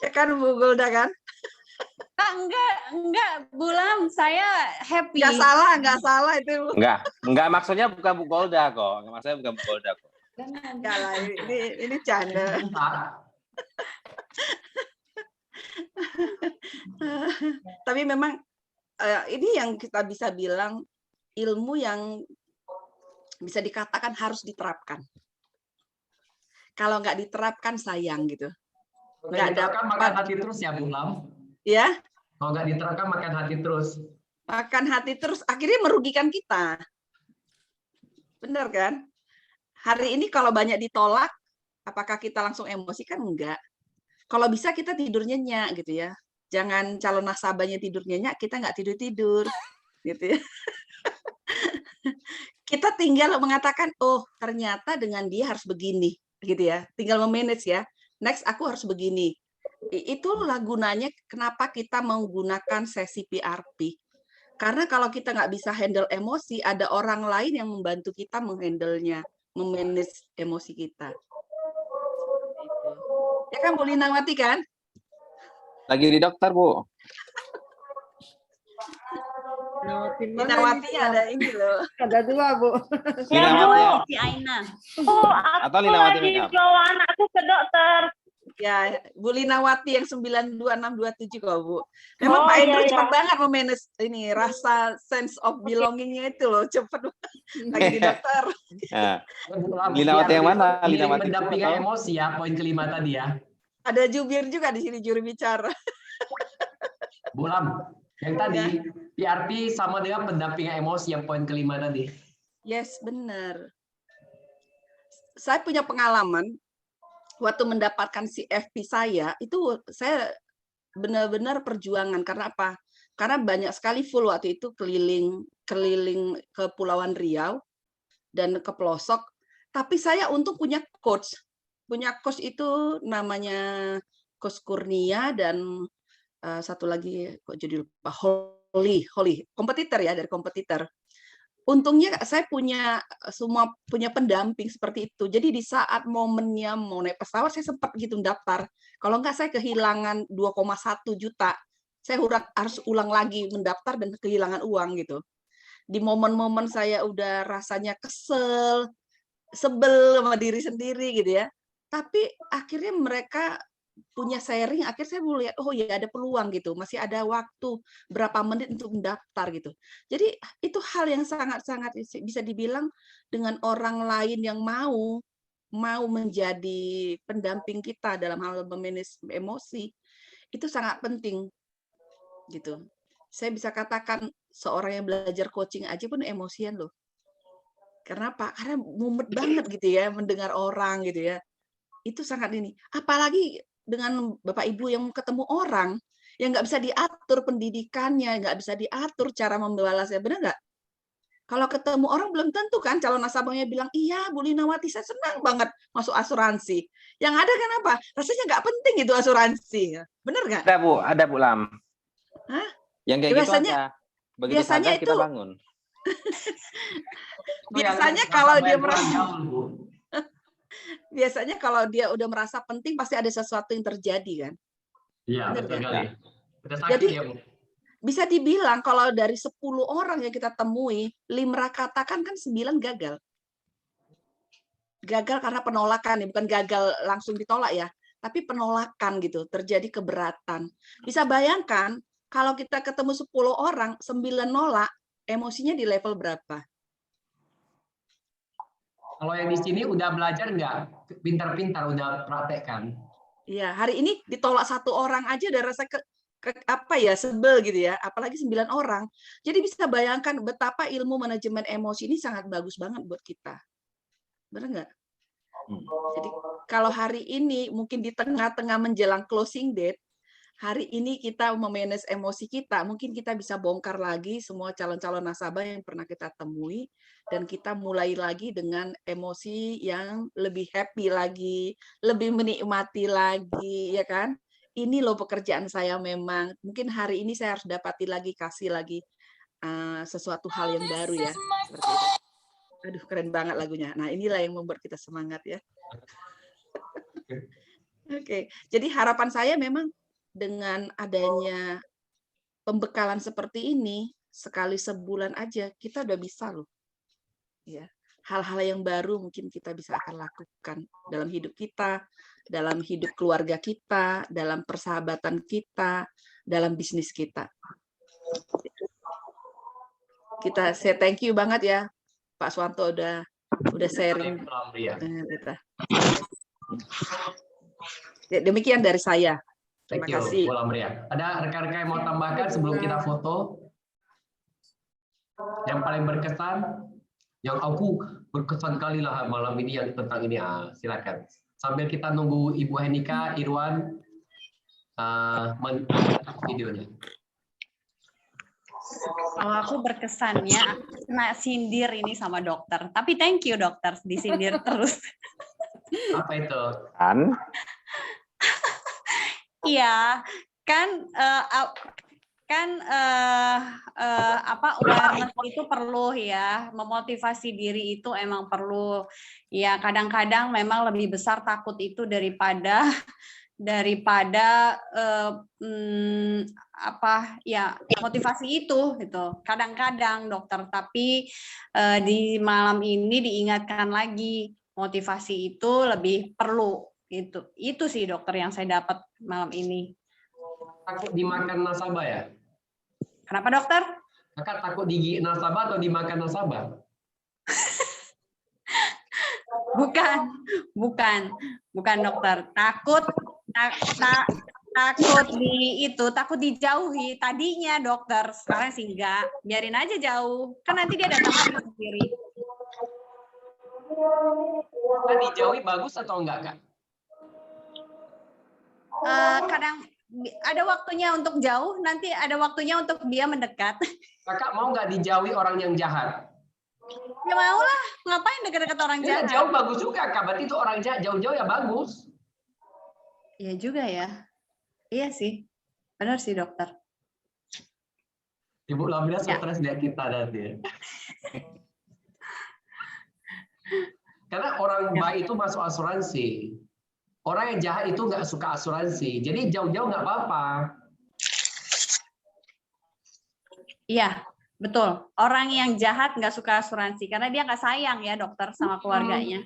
Ya kan Bu Golda kan?
Enggak, Bulam, saya happy.
Nggak salah itu.
Enggak, maksudnya bukan Bu Golda kok. Maksudnya bukan Bu Golda kok.
Enggak lah, ini canda. Tapi memang ini yang kita bisa bilang ilmu yang bisa dikatakan harus diterapkan. Kalau nggak diterapkan sayang gitu. Nggak
diterapkan makan
dapat
hati terus ya Bu Lam.
ya.
Kalau nggak diterapkan makan hati terus.
Makan hati terus akhirnya merugikan kita. Benar kan? Hari ini kalau banyak ditolak, apakah kita langsung emosi? Kan enggak. Kalau bisa kita tidur nyenyak gitu ya. Jangan calon nasabahnya tidur nyenyak, kita nggak tidur-tidur. Gitu ya. Kita tinggal mengatakan, oh ternyata dengan dia harus begini. Gitu ya. Tinggal memanage ya. Next aku harus begini. Itulah gunanya kenapa kita menggunakan sesi PRP. Karena kalau kita nggak bisa handle emosi, ada orang lain yang membantu kita menghandle-nya, memanage emosi kita. Ya kan Bu Linawati kan?
Lagi di dokter, Bu.
Linawati ada ini loh.
Ada 2, Bu.
Linawati ya?
Si Aina.
Atau
Aku
Linawati
lagi
makeup?
bawa anakku ke dokter.
Ya, Bu Linawati yang 92627 kok, Bu. Memang
Oh,
Pak Endro
iya,
cepat
iya.
banget memanage ini rasa sense of belonging-nya itu loh, cepat lagi di dokter.
Nah,
Bulam,
Linawati yang mana?
Healing
Linawati
mendampingi
atau?
emosi ya, poin kelima tadi ya.
Ada jubir juga di sini juru bicara.
Bulam, yang tadi PRP sama dengan pendampingan emosi yang poin kelima tadi.
Yes, benar. Saya punya pengalaman waktu mendapatkan CFP saya, itu saya benar-benar perjuangan. Karena apa? Karena banyak sekali full waktu itu keliling ke Pulauan Riau dan ke pelosok. Tapi saya untung punya coach. Punya coach itu namanya Coach Kurnia dan satu lagi kok jadi lupa, Holly, kompetitor ya, dari kompetitor. Untungnya saya punya pendamping seperti itu. Jadi di saat momennya mau naik pesawat saya sempat gitu daftar. Kalau enggak saya kehilangan 2,1 juta. Saya harus ulang lagi mendaftar dan kehilangan uang gitu. Di momen-momen saya udah rasanya sebel sama diri sendiri gitu ya. Tapi akhirnya mereka punya sharing, akhirnya saya mau lihat, oh ya ada peluang gitu, masih ada waktu berapa menit untuk mendaftar gitu. Jadi itu hal yang sangat-sangat bisa dibilang dengan orang lain yang mau menjadi pendamping kita dalam hal memanage emosi, itu sangat penting gitu. Saya bisa katakan seorang yang belajar coaching aja pun emosian loh. Karena apa? Karena mumet banget gitu ya mendengar orang gitu ya. Itu sangat ini. Apalagi dengan Bapak Ibu yang ketemu orang yang nggak bisa diatur pendidikannya, nggak bisa diatur cara membalasnya, benar nggak? Kalau ketemu orang belum tentu kan calon nasabahnya bilang, iya Bu Linawati saya senang banget masuk asuransi. Yang ada kan apa? Rasanya nggak penting itu asuransi. Benar nggak?
Ada Bu Lam.
Hah?
Yang kayak
Biasanya,
gitu ada. Begitu sadar kita bangun.
Biasanya kalau dia merasa biasanya kalau dia udah merasa penting pasti ada sesuatu yang terjadi kan?
Iya, betul sekali.
Jadi bisa dibilang kalau dari 10 orang yang kita temui, 5 katakan kan 9 gagal. Gagal karena penolakan, bukan gagal langsung ditolak ya, tapi penolakan gitu, terjadi keberatan. Bisa bayangkan kalau kita ketemu 10 orang, 9 nolak, emosinya di level berapa?
Kalau yang di sini udah belajar nggak? Pintar-pintar udah praktekkan.
Iya, hari ini ditolak 1 orang aja udah rasa apa ya, sebel gitu ya, apalagi 9 orang. Jadi bisa bayangkan betapa ilmu manajemen emosi ini sangat bagus banget buat kita. Benar nggak? Jadi kalau hari ini mungkin di tengah-tengah menjelang closing date, hari ini kita memanage emosi kita, mungkin kita bisa bongkar lagi semua calon-calon nasabah yang pernah kita temui, dan kita mulai lagi dengan emosi yang lebih happy lagi, lebih menikmati lagi, ya kan? Ini loh pekerjaan saya memang, mungkin hari ini saya harus dapati lagi, kasih lagi sesuatu hal yang baru ya. Seperti itu. Aduh, keren banget lagunya. Nah, inilah yang membuat kita semangat ya. Oke, jadi harapan saya memang dengan adanya pembekalan seperti ini, sekali sebulan aja kita udah bisa loh. Ya, hal-hal yang baru mungkin kita bisa akan lakukan dalam hidup kita, dalam hidup keluarga kita, dalam persahabatan kita, dalam bisnis kita. Saya thank you banget ya Pak Swanto udah sharing. Demikian dari saya. Terima kasih.
Ada rekan-rekan yang mau tambahkan sebelum kita foto? Yang paling berkesan, yang aku berkesan kali lah malam ini yang tentang ini, silakan. Sambil kita nunggu Ibu Henika, Irwan, videonya.
Kalau aku berkesannya, aku kena sindir ini sama dokter. Tapi thank you dokter, disindir terus.
Apa itu?
Iya, kan awareness itu perlu ya, memotivasi diri itu emang perlu. Ya kadang-kadang memang lebih besar takut itu daripada motivasi itu gitu. Kadang-kadang dokter, tapi di malam ini diingatkan lagi motivasi itu lebih perlu. Itu sih dokter yang saya dapat malam ini.
Takut dimakan nasabah ya?
Kenapa dokter?
Kakak takut digigit nasabah atau dimakan nasabah?
Bukan dokter. Takut takut dijauhi tadinya dokter. Sekarang sih enggak, biarin aja jauh. Kan nanti dia datang lagi sendiri.
Kan dijauhi bagus atau enggak, Kak?
Kadang ada waktunya untuk jauh, nanti ada waktunya untuk dia mendekat.
Kakak mau nggak dijauhi orang yang jahat?
Ya mau lah, ngapain dekat-dekat orang jahat?
Jauh bagus juga, Kak. Berarti itu orang jahat jauh-jauh ya bagus.
Iya juga ya. Iya sih. Benar sih dokter.
Ibu Lamina stres lihat kita nanti. Karena orang baik itu masuk asuransi. Orang yang jahat itu nggak suka asuransi. Jadi jauh-jauh nggak apa-apa.
Iya, betul. Orang yang jahat nggak suka asuransi karena dia nggak sayang ya dokter sama keluarganya.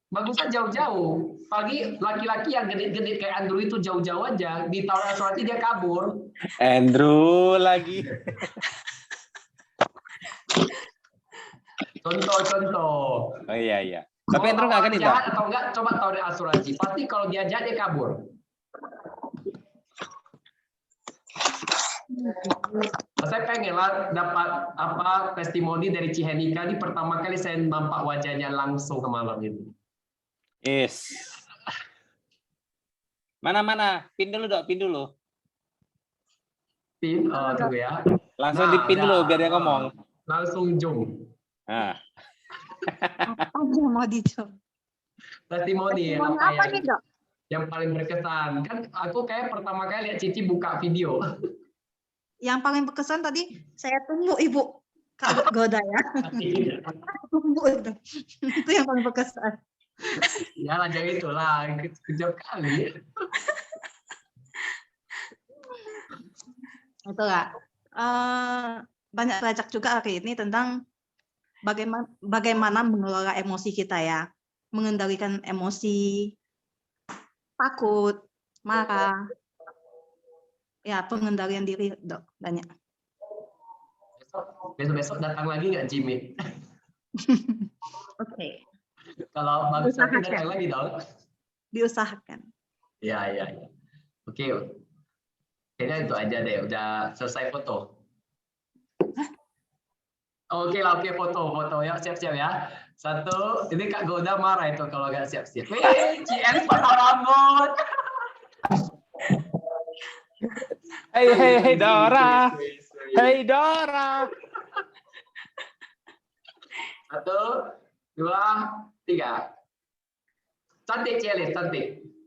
Bagusnya jauh-jauh. Pagi laki-laki yang genit-genit kayak Andrew itu jauh-jauh aja. Ditawarin asuransi dia kabur.
Andrew lagi.
Contoh.
Oh iya. Tapi Andrew nggak genit,
jahat atau enggak, coba tawarin asuransi. Pasti kalau dia jahat, dia kabur. Saya pengen lah dapat testimoni dari Cihenika. Ini pertama kali saya nampak wajahnya langsung ke malam itu.
Yes. Mana? Pin dulu, Dok. Pin dulu.
Pin, tunggu ya.
Langsung dipin dulu biar dia ngomong.
Langsung jom.
Nah.
Apa yang mau dicoba?
Testimoni
apa nih, Dok?
yang paling berkesan. Kan aku kayak pertama kali lihat Cici buka video.
Yang paling berkesan tadi saya tunggu Ibu Kak Goda ya. Tunggu itu yang paling berkesan.
Ya lah jangan itulah, kejam kali.
Itu Kak. Banyak belajar juga hari ini tentang bagaimana mengelola emosi kita ya. Mengendalikan emosi, takut, marah. Ya, pengendalian diri, Dok. Banyak.
Besok datang lagi nggak Jimmy?
Oke.
Kalau bagus nanti datang lagi dong.
Diusahakan.
Ya. Oke. Kayaknya itu aja deh. Udah selesai foto. Oke lah, foto ya, siap-siap ya. Satu, ini Kak Goda marah itu kalau nggak siap-siap. CN foto rambut.
Hey Dora. Hey Dora.
1, 2, 3. Cantik Cielis, cantik.